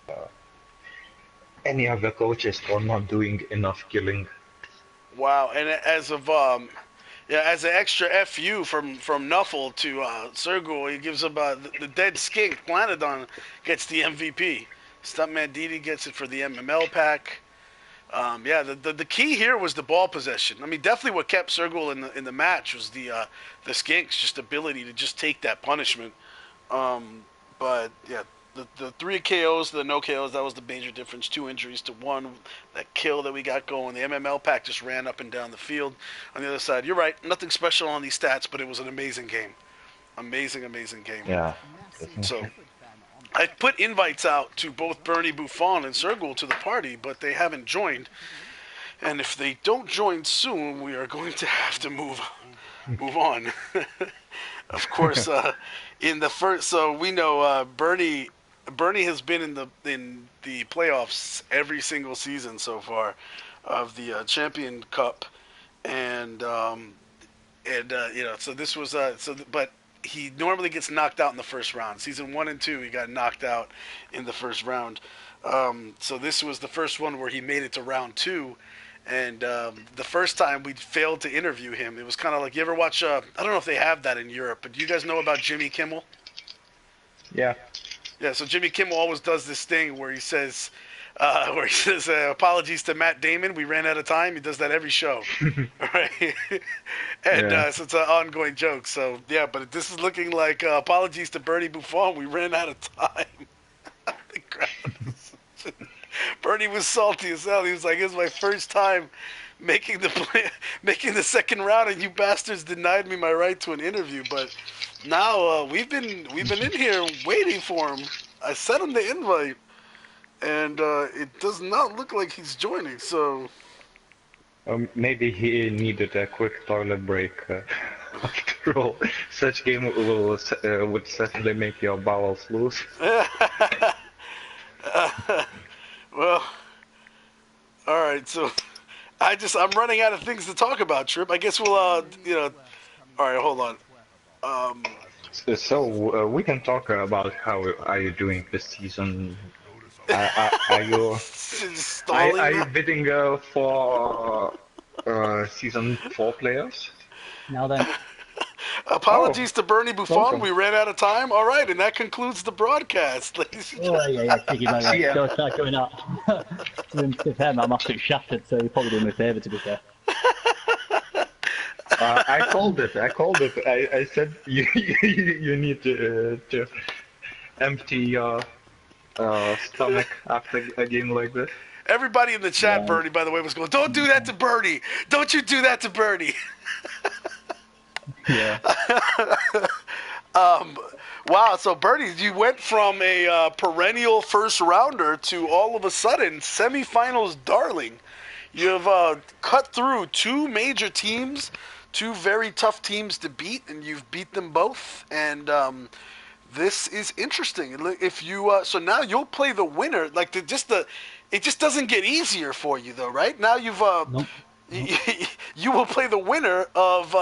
any other coaches for not doing enough killing. Wow, and as of yeah, as an extra FU from Nuffle to Sergul, he gives him the dead skink. Planodon gets the MVP. Stuntman Didi gets it for the MML pack. Yeah, the key here was the ball possession. I mean, definitely what kept Sergul in the match was the skinks, just ability to just take that punishment. But yeah, the 3 KOs, the no KOs, that was the major difference. 2 injuries to 1. That kill that we got going. The MML pack just ran up and down the field. On the other side, you're right. Nothing special on these stats, but it was an amazing game. Amazing game. Yeah. So I put invites out to both BernieBuffon and Sergul to the party, but they haven't joined. And if they don't join soon, we are going to have to move on. Of course, in the first, so we know Bernie has been in the playoffs every single season so far of the Champion Cup, and you know, so this was but he normally gets knocked out in the first round. Season 1 and 2, he got knocked out in the first round. So this was the first one where he made it to round 2. And the first time we failed to interview him, it was kind of like, you ever watch, I don't know if they have that in Europe, but do you guys know about Jimmy Kimmel? Yeah. Yeah, so Jimmy Kimmel always does this thing where he says, apologies to Matt Damon, we ran out of time. He does that every show. Right? And Yeah. so it's an ongoing joke. So, yeah, but this is looking like apologies to BernieBuffon, we ran out of time. The crowd. Bernie was salty as hell. He was like, "It's my first time making the second round, and you bastards denied me my right to an interview." But now we've been in here waiting for him. I sent him the invite, and it does not look like he's joining. So Maybe he needed a quick toilet break. After all, such game would certainly make your bowels loose. Well, all right. So I'm running out of things to talk about, Trip. I guess we'll you know. All right, hold on. So we can talk about how are you doing this season. Are you Stalling. are you bidding for season 4 players? Now then, Apologies to BernieBuffon. Welcome. We ran out of time. All right, and that concludes the broadcast, ladies and oh yeah, take it back. Yeah. Don't start going out. To him, I'm absolutely shattered, so you probably do me a favour, to be fair. I called it. I said you need to empty your stomach after a game like this. Everybody in the chat, Yeah. Bernie, by the way, was going, "Don't do that to Bernie! Don't you do that to Bernie!" Yeah. Wow, so Bernie, you went from a perennial first rounder to all of a sudden semifinals darling. You've cut through 2 major teams, 2 very tough teams to beat, and you've beat them both. And this is interesting. If you so now you'll play the winner. Like it just doesn't get easier for you though, right? Now you've Nope. you will play the winner of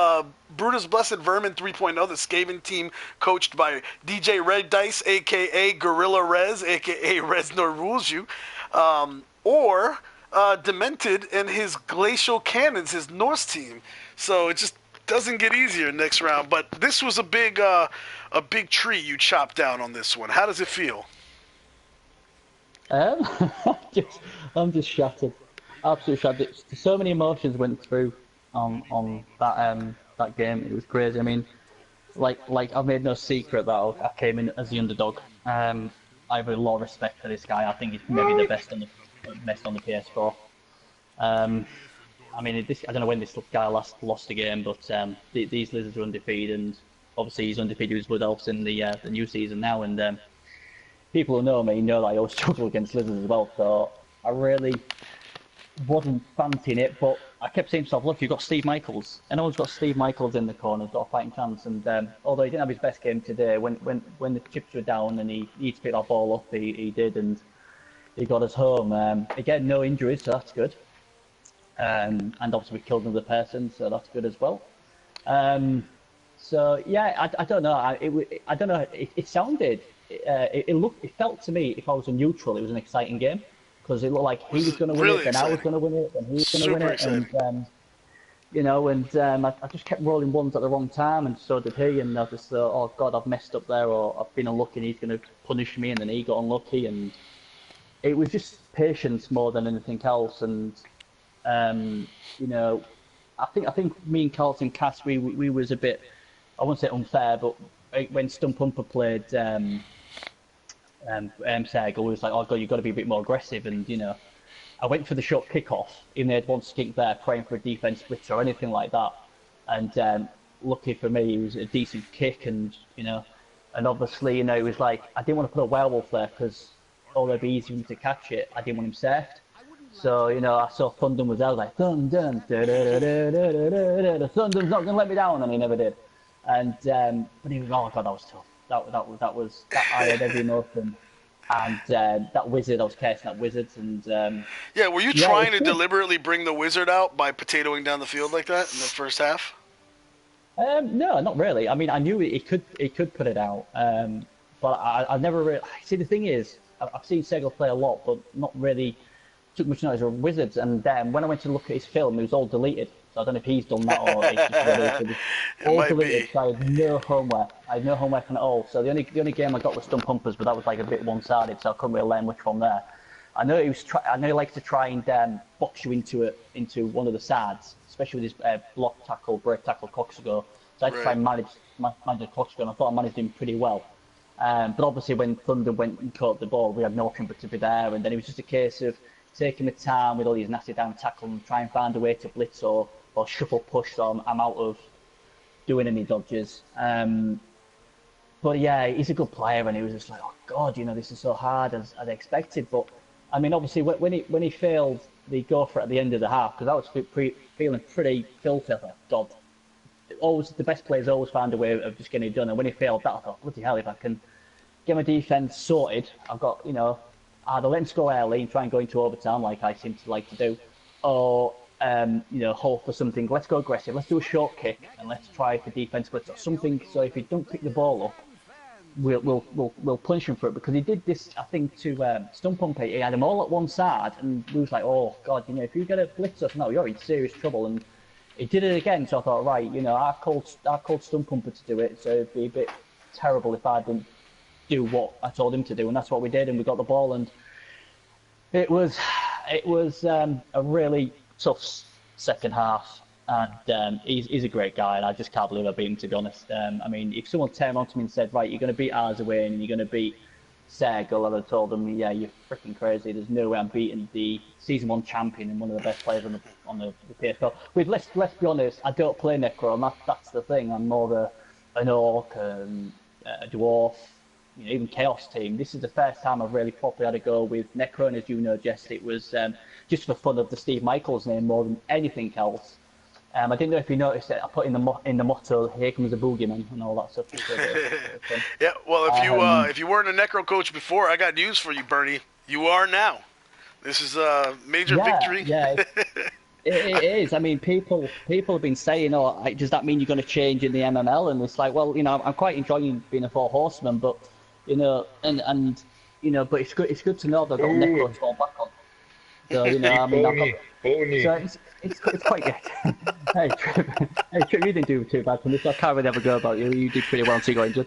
Brutus Blessed Vermin 3.0, the Skaven team coached by DJ Red Dice, a.k.a. Gorilla Rez, a.k.a. Reznor Rules You, or Demented and his Glacial Cannons, his Norse team. So it just doesn't get easier next round. But this was a big tree you chopped down on this one. How does it feel? I'm just shattered, absolutely shattered. So many emotions went through on that game. It was crazy. I mean, like I've made no secret that I came in as the underdog. I have a lot of respect for this guy. I think he's maybe the best on the PS4. I mean, I don't know when this guy last lost a game, but these lizards are undefeated, and obviously he's undefeated with Blood Elves in the new season now, and people who know me know that I always struggle against lizards as well, so I really wasn't fancying it, but I kept saying to myself, look, you've got Steve Michaels. Anyone's got Steve Michaels in the corner, got a fighting chance, and although he didn't have his best game today, when the chips were down and he needed to pick that ball up, he did, and he got us home. Again, no injuries, so that's good. And obviously we killed another person, so that's good as well. So yeah, I don't know. I don't know. It sounded, it felt to me, if I was a neutral, it was an exciting game because it looked like he was going to win it, and I was going to win it, and he was going to win it, and you know, and I just kept rolling ones at the wrong time, and so did he. And I just thought, oh God, I've messed up there, or I've been unlucky, and he's going to punish me, and then he got unlucky, and it was just patience more than anything else, and. You know, I think me and Carlton Cass, we was a bit, I won't say unfair, but when Stumpumper played Sergel, we was like, oh God, you've got to be a bit more aggressive, and you know, I went for the short kickoff, even though I had one skink there, praying for a defense blitz or anything like that, and lucky for me, it was a decent kick, and you know, and obviously, you know, it was like, I didn't want to put a werewolf there, because although it'd be easy for him to catch it, I didn't want him safed. So, you know, I saw Thundum was there, I was like, Thundum, Thundum's not going to let me down, and he never did. And, but he was, oh God, that was tough. I had every emotion. And that wizard, I was casing that wizard, and... yeah, were you trying to deliberately bring the wizard out by potatoing down the field like that in the first half? No, not really. I mean, I knew it could put it out, but I never really... See, the thing is, I've seen Sergel play a lot, but not really... took much notice of wizards, and when I went to look at his film, it was all deleted. So I don't know if he's done that or it's just really all deleted. So I had no homework. I had no homework on it all. So the only game I got was Stumpumpers, but that was like a bit one-sided, so I couldn't really learn which one there. I know he likes to try and box you into one of the sides, especially with his block tackle, break tackle, Coxago. So I had to try and manage the Coxago, and I thought I managed him pretty well. But obviously when Thunder went and caught the ball, we had no option but to be there, and then it was just a case of taking the time with all these nasty down tackles and try and find a way to blitz or shuffle push, so I'm out of doing any dodges. But yeah, he's a good player, and he was just like, oh God, you know, this is so hard as I expected. But I mean, obviously when he failed the go for it at the end of the half, because I was feeling pretty filthy. I thought, God, always the best players always find a way of just getting it done. And when he failed that, I thought, bloody hell, if I can get my defence sorted, I've got, you know, either let him score early and try and go into overtime like I seem to like to do, or you know, hope for something. Let's go aggressive. Let's do a short kick and let's try for defense blitz or something. So if he don't pick the ball up, we'll punish him for it, because he did this, I think, to Stumpumper. He had them all at one side, and we was like, oh God, you know, if you get a blitz us now, you're in serious trouble. And he did it again. So I thought, right, you know, I called Stumpumper to do it, so it'd be a bit terrible if I didn't do what I told him to do, and that's what we did, and we got the ball, and it was a really tough second half, and he's a great guy, and I just can't believe I beat him, to be honest. I mean, if someone turned around to me and said, right, you're going to beat ours away and you're going to beat Sergel, I'd have told them, yeah, you're freaking crazy. There's no way I'm beating the season 1 champion and one of the best players on the PS4. With let's be honest, I don't play Necro, and that's the thing. I'm more an Orc, a Dwarf, you know, even Chaos team. This is the first time I've really properly had a go with Necro, and as you know, Jest, it was just for fun of the Steve Michaels name more than anything else. I didn't know if you noticed that I put in the motto, "Here comes a boogeyman," and all that stuff. Yeah, well, if you weren't a Necro coach before, I got news for you, Bernie. You are now. This is a major victory. Yeah, it is. I mean, people have been saying, "Oh, does that mean you're going to change in the MML?" And it's like, well, you know, I'm quite enjoying being a 4 horseman, but you know, and you know, but it's good to know that I've got Necro to fall back on. So you know, I mean, so it's quite good. Hey, Trip, you didn't do too bad from this. I can't really have a go about you. You did pretty well until you got injured.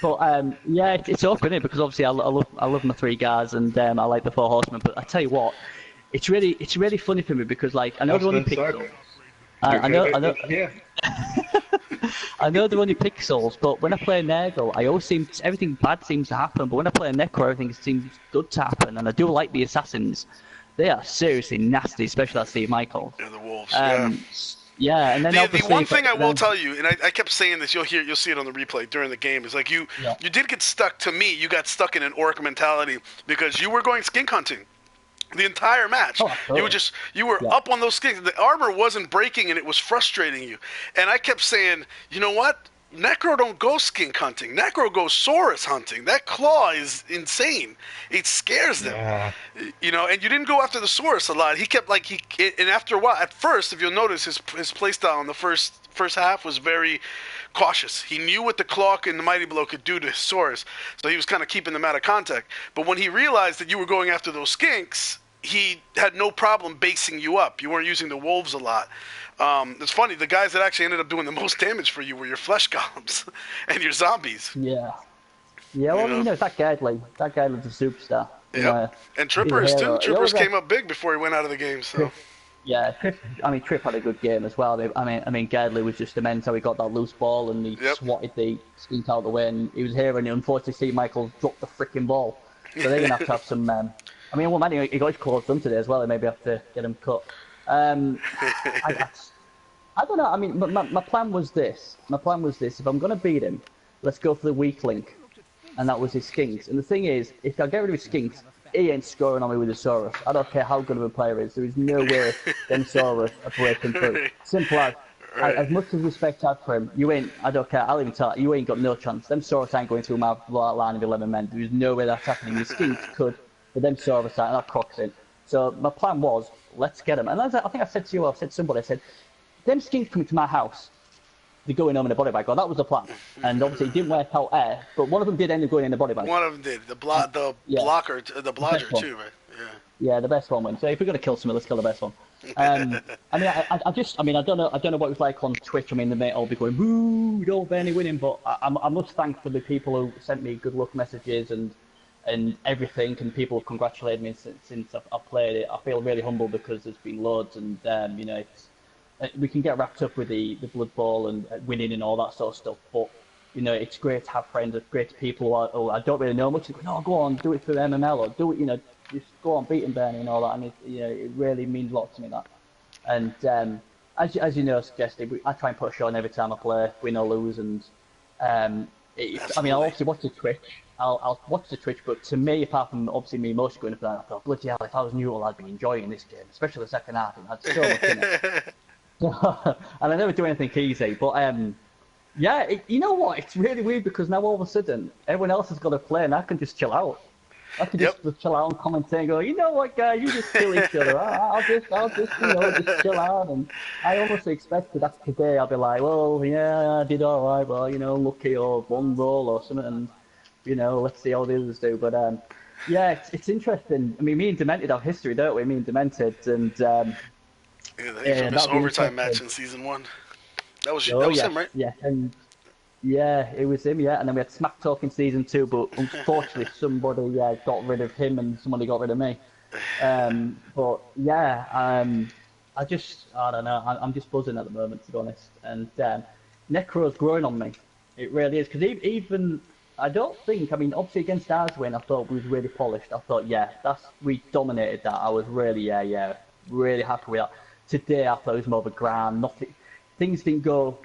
But yeah, it's awkward, isn't it? Because obviously I love my 3 guys, and I like the 4 horsemen. But I tell you what, it's really funny for me, because like I know they're only pixels. I know. I know they're only pixels, but when I play Nurgle, I always everything bad seems to happen. But when I play Necro, everything seems good to happen, and I do like the assassins. They are seriously nasty, especially that Steve Michaels. Yeah, the Wolves. Yeah, and then The obviously one thing I will tell you, and I kept saying this, you'll see it on the replay during the game, is like you did get stuck. To me, you got stuck in an orc mentality because you were going skink hunting the entire match. You were up on those skinks. The armor wasn't breaking, and it was frustrating you. And I kept saying, you know what? Necro don't go skink hunting. Necro goes Saurus hunting. That claw is insane. It scares them. Yeah. You know, and you didn't go after the Saurus a lot. He kept and after a while, at first, if you'll notice, his playstyle in the first half was very cautious. He knew what the claw and the mighty blow could do to his Saurus, so he was kind of keeping them out of contact. But when he realized that you were going after those skinks, he had no problem basing you up. You weren't using the wolves a lot. It's funny, the guys that actually ended up doing the most damage for you were your flesh golems and your zombies. Yeah. Yeah, well, you know, that Gadley. That Gadley's a superstar. Yeah. And Trippers, too. Trippers came up big before he went out of the game, so... Yeah, Tripp had a good game as well. I mean, Gadley was just immense how he got that loose ball and he swatted the skink out of the way, and he was here, and unfortunately Steve Michaels dropped the freaking ball. So they're going to have some... I mean, well, man, he got his claws done today as well. They maybe have to get him cut. I don't know. I mean, my plan was this. If I'm going to beat him, let's go for the weak link. And that was his skinks. And the thing is, if I get rid of his skinks, he ain't scoring on me with the Saurus. I don't care how good of a player he is. There is no way them Saurus are breaking through. Simple as. As much as respect I have for him, I don't care, I'll even tell you ain't got no chance. Them Saurus ain't going through my line of 11 men. There is no way that's happening. The skinks could, but them Saurus ain't, and that crocks in. So my plan was, let's get him. And as I think I said to you, I said to somebody, I said, them skinks coming to my house, they're going home in a body bag. Well, that was the plan. And obviously it didn't work out air, but one of them did end up going in a body bag. One of them did. The blodger too, right? Yeah. Yeah, the best one went. So if we're gonna kill someone, let's kill the best one. I don't know what it was like on Twitch. I mean, they may all be going, "Woo, don't Bernie winning," but I must thank for the people who sent me good luck messages and everything, and people have congratulated me since I've played it. I feel really humble because there's been loads, and you know, we can get wrapped up with the Blood Bowl and winning and all that sort of stuff, but you know, it's great to have friends, great people who I don't really know much. Go, no, go on, do it for MML, or do it, you know, just go on beating Bernie and all that, and it really means a lot to me, that. And as you know, suggested, I try and put a show on every time I play, win or lose, and I mean, I'll obviously watch the Twitch. I'll watch the Twitch, but to me, apart from obviously me mostly going up there, I thought, bloody hell, if I was neutral, I'd be enjoying this game, especially the second half. It had so much in it. And I never do anything easy, but yeah, you know what? It's really weird because now all of a sudden everyone else has got to play, and I can just chill out. I can just chill out and commentate and go, you know what, guys, you just kill each other. I'll just you know, just chill out. And I almost expected that today I'll be like, well, yeah, I did all right, well, you know, lucky or one roll or something, and you know, let's see how the others do. But yeah, it's interesting. I mean, me and Demented have history, don't we? Me and Demented, and the infamous overtime match in season 1. That was him, right? Yeah, and yeah, it was him. Yeah, and then we had Smack Talk in season 2, but unfortunately somebody got rid of him and somebody got rid of me. But yeah, I don't know. I'm just buzzing at the moment, to be honest. And Necro's growing on me. It really is, because even I don't think. I mean, obviously against Arswin, I thought we was really polished. I thought, yeah, we dominated that. I was really, really happy with that. Today, I thought it was more of a grind. Nothing. Things didn't go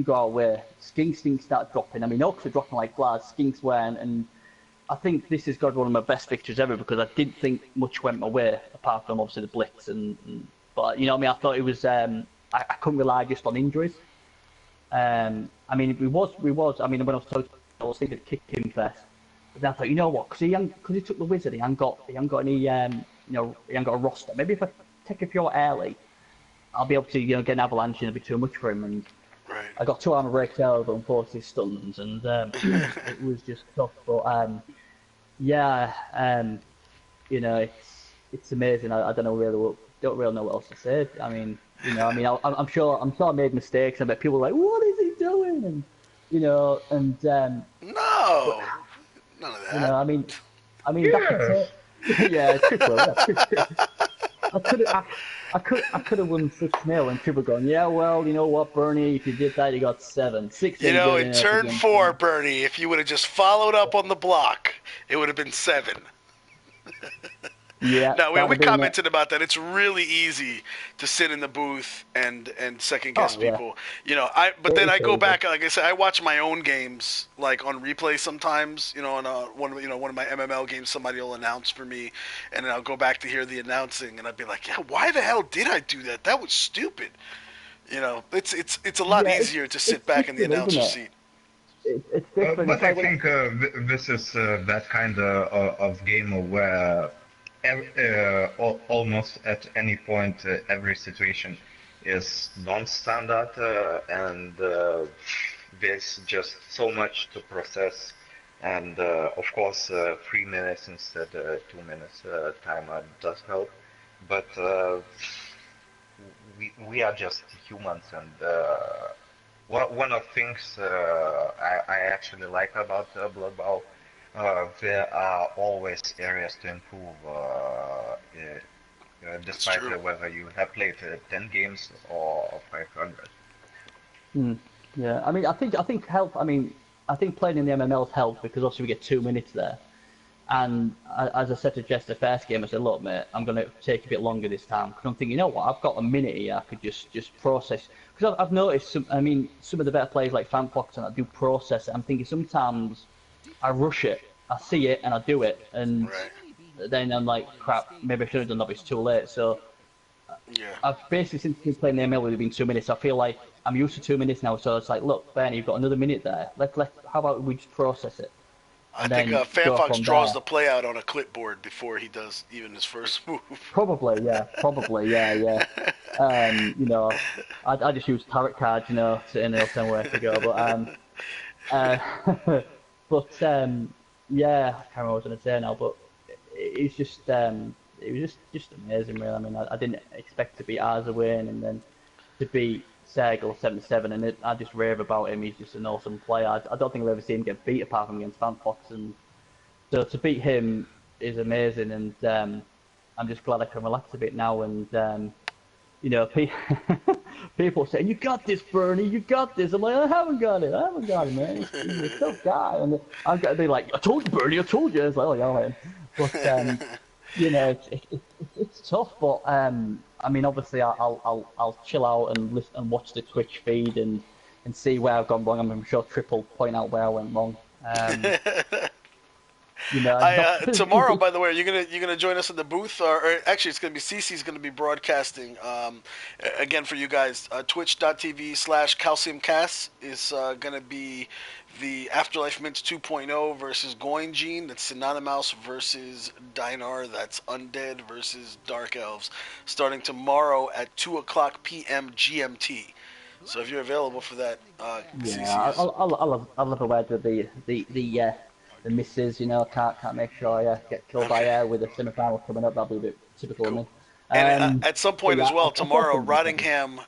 our way. Skinks didn't start dropping. I mean, Orcs were dropping like flies. Skinks weren't, and I think this has got one of my best victories ever because I didn't think much went my way apart from obviously the blitz but you know what I mean. I thought it was I couldn't rely just on injuries. I mean, we was. I mean, when I was thinking of kick him first, but then I thought, you know what? Because he took the wizard, he ain't got any he ain't got a roster. Maybe if I take a few early, I'll be able to, you know, get an avalanche and it'll be too much for him. And I got 2 armor breaks over and 40 stuns, and it was just tough. But yeah, you know, it's amazing. I don't really know what else to say. I mean, you know, I'm sure I made mistakes. I bet people are like, what is he doing? And you know, and no, none of that. You know, I mean, yeah, triple. I could have won 6-0 and people going, yeah, well, you know what, Bernie, if you did that, you got 7. 6. You know, in turn 4, Bernie, if you would have just followed up on the block, it would have been 7. Yeah, No, we that'd have been it. commented about that. It's really easy to sit in the booth and second guess Oh, yeah. people. You know, but It then is I go easy. back. Like I said, I watch my own games like on replay sometimes. You know, on one of my MML games, somebody will announce for me, and then I'll go back to hear the announcing, and I'd be like, yeah, why the hell did I do that? That was stupid. You know, it's a lot Yeah, easier to sit it's back in the different, isn't announcer's it? seat. It's different. But It's I like when think this is that kind of game where almost at any point every situation is non-standard and there's just so much to process. And of course, 3 minutes instead 2 minutes timer does help. But we are just humans, and one of the things I actually like about Blood Bowl, there are always areas to improve, That's despite true. whether you have played 10 games or 500. Mm, yeah, I think help. I mean, I think playing in the MMLs helped because obviously we get 2 minutes there. And as I said to Jess the first game, I said, look, mate, I'm going to take a bit longer this time. Because I'm thinking, you know what, I've got a minute here, I could just process. Because I've noticed, some of the better players like Fanfox and I do process it. I'm thinking sometimes I rush it, I see it and I do it. And Right. then I'm like, crap, maybe I should have done that, but it's too late. So Yeah. I've basically, since been playing the ML, it's been 2 minutes. I feel like I'm used to 2 minutes now. So it's like, look, Bernie, you've got another minute there. How about we just process it? I And think then go Fanfox from draws there. the play out on a clipboard before he does even his first move. Probably, yeah, yeah. You know, I just use tarot cards, you know, to tell where to go. Uh, but yeah, I can't remember what I was going to say now. But it's just, it was just amazing, really. I mean, I didn't expect to beat Arzawayne and then to beat Sergel 77, and I just rave about him. He's just an awesome player. I don't think I've ever seen him get beat apart from against Fanfox, and so to beat him is amazing, and I'm just glad I can relax a bit now. And you know, people say, "You got this, Bernie. You got this." I'm like, "I haven't got it. I haven't got it, man. He's a tough guy." And I've got to be like, "I told you, Bernie. I told you." It's like, "Oh yeah, man." But you know, it's tough. But I mean, obviously, I'll chill out and listen and watch the Twitch feed and see where I've gone wrong. I'm sure Triple point out where I went wrong. You know, I not, tomorrow, by the way, you're gonna join us in the booth, or actually, it's gonna be Cece's gonna be broadcasting. Again for you guys, Twitch.tv/CalciumCast is gonna be the Afterlife Mints 2.0 versus Goin Gene. That's Synonymous versus Dinar. That's Undead versus Dark Elves. Starting tomorrow at 2:00 p.m. GMT. So if you're available for that, yeah, Cece is. I'll love a word with the misses. You know, can't make sure I get killed by Okay. air with a semi-final coming up. That'll be a bit typical of Cool. me. And at some But point yeah, as well, I'll tomorrow, definitely be playing.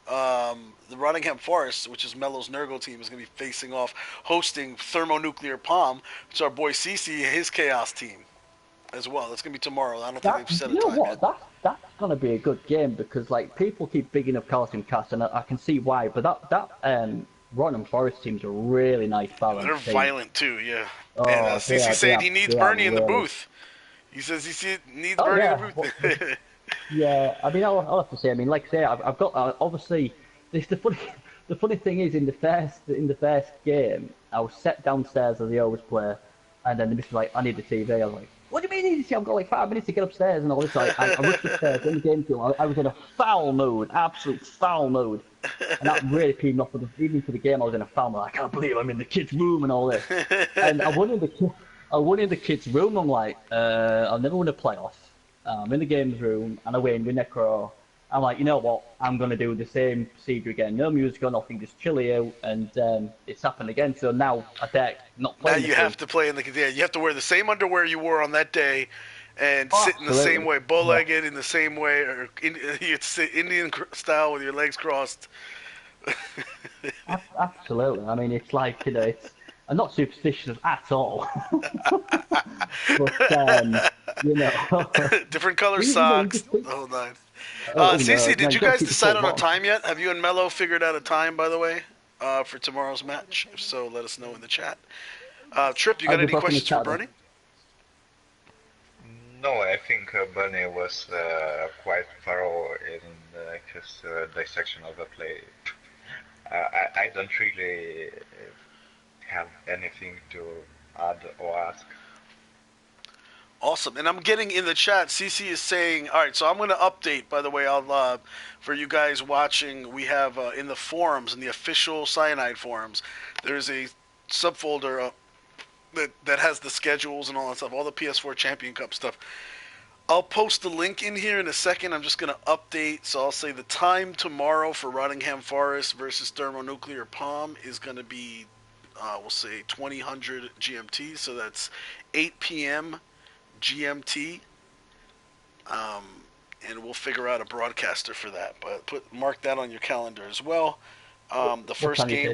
The Rottingham Forest, which is Mello's Nurgle team, is going to be facing off, hosting Thermonuclear Palm, which is our boy Cece, his Chaos team, as well. That's going to be tomorrow. I don't think they've set a You know time yet. what? That's gonna be a good game because like people keep bigging up Calcium Cast, and I can see why. But that Rotherham Forest team's a really nice They're balanced team. violent too, yeah. And Oh, Cece they saying he needs are Bernie in the really. booth. He says needs Oh Bernie in yeah. the booth. Yeah, I mean, I'll have to say. I mean, like I say, I've got obviously. This the funny. The funny thing is, in the first game, I was set downstairs as I always play, and then the missus was like, "I need the TV." I was like, "What do you mean you need the TV? I've got like 5 minutes to get upstairs and all this." I rushed upstairs in the game. I was in a foul mood, absolute foul mood, and that really peed me off. Even for the game, I was in a foul mood. I can't believe I'm in the kids' room and all this. And I went in the kids' room. I'm like, I'll never win a playoff. I'm in the games room and I win with Necro. I'm like, you know what? I'm going to do the same procedure again. No music or nothing, just chill out. And it's happened again. So now I dare not Now play in the you have fridge. to play in the yeah. You have to wear the same underwear you wore on that day, and Oh, sit in the same absolutely. way, Yeah, bow-legged in the same way, or you'd sit Indian style with your legs crossed. absolutely. I mean, it's like, you know, I'm not superstitious at all. But, you know, Different color you know, you socks, just think, the whole nine. oh no, Cece, no, did you you got to guys keep the decide full on a bottom. time yet? Have you and Mello figured out a time, by the way, for tomorrow's match? If so, let us know in the chat. Trip, you I'll got be any back in the questions for chat then. Bernie? No, I think Bernie was quite thorough in his dissection of the play. I don't really have anything to add or ask. Awesome. And I'm getting in the chat, CC is saying, all right, so I'm going to update, by the way, I'll for you guys watching, we have in the forums, in the official Cyanide forums, there's a subfolder that has the schedules and all that stuff, all the PS4 Champion Cup stuff. I'll post the link in here in a second. I'm just going to update. So I'll say the time tomorrow for Rottingham Forest versus Thermonuclear Palm is going to be, we'll say 2000 GMT. So that's 8 p.m. GMT. And we'll figure out a broadcaster for that. But mark that on your calendar as well. The first game,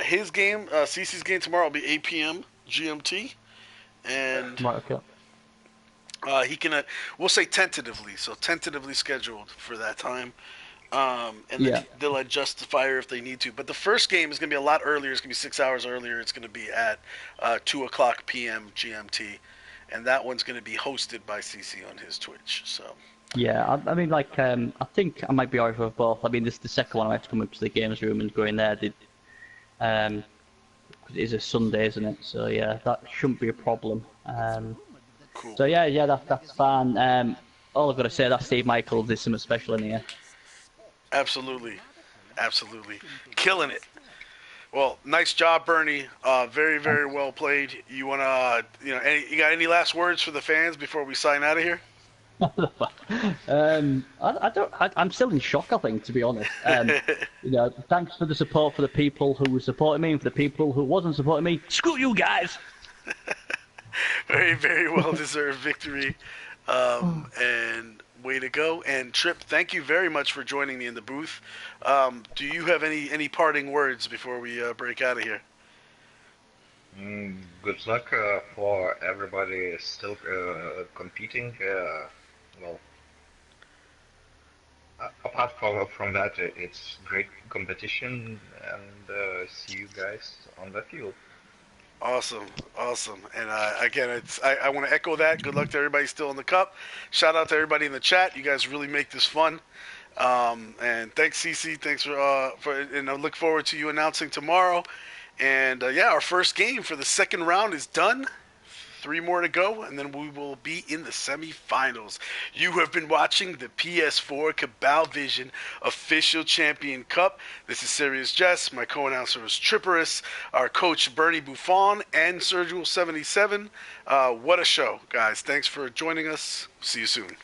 his game, CC's game tomorrow will be 8 p.m. GMT. And he can, we'll say tentatively, so tentatively scheduled for that time. And then they'll adjust the fire if they need to. But the first game is going to be a lot earlier. It's going to be 6 hours earlier. It's going to be at 2 o'clock p.m. GMT. And that one's going to be hosted by CC on his Twitch. So. Yeah, I mean, like, I think I might be alright with both. I mean, this is the second one I have to come up to the games room and go in there. It is a Sunday, isn't it? So yeah, that shouldn't be a problem. Cool. So yeah, that's fine. All I've got to say, that Steve Michaels did something special in here. Absolutely, killing it. Well, nice job, Bernie. Very, very well played. You wanna, you got any last words for the fans before we sign out of here? I'm still in shock, I think, to be honest. Thanks for the support for the people who were supporting me, and for the people who wasn't supporting me. Screw you guys. Very, very well deserved victory, and way to go. And Trip, thank you very much for joining me in the booth. Do you have any parting words before we break out of here? Good luck for everybody still competing. Well, apart from that, it's great competition, and see you guys on the field. Awesome. And again, I want to echo that. Good luck to everybody still in the cup. Shout out to everybody in the chat. You guys really make this fun. And thanks, CC. Thanks for and I look forward to you announcing tomorrow. And our first game for the second round is done. 3 more to go, and then we will be in the semifinals. You have been watching the PS4 Cabal Vision Official Champion Cup. This is Serious Jest. My co-announcer is Triperis, our coach BernieBuffon, and Surgical77. What a show, guys. Thanks for joining us. See you soon.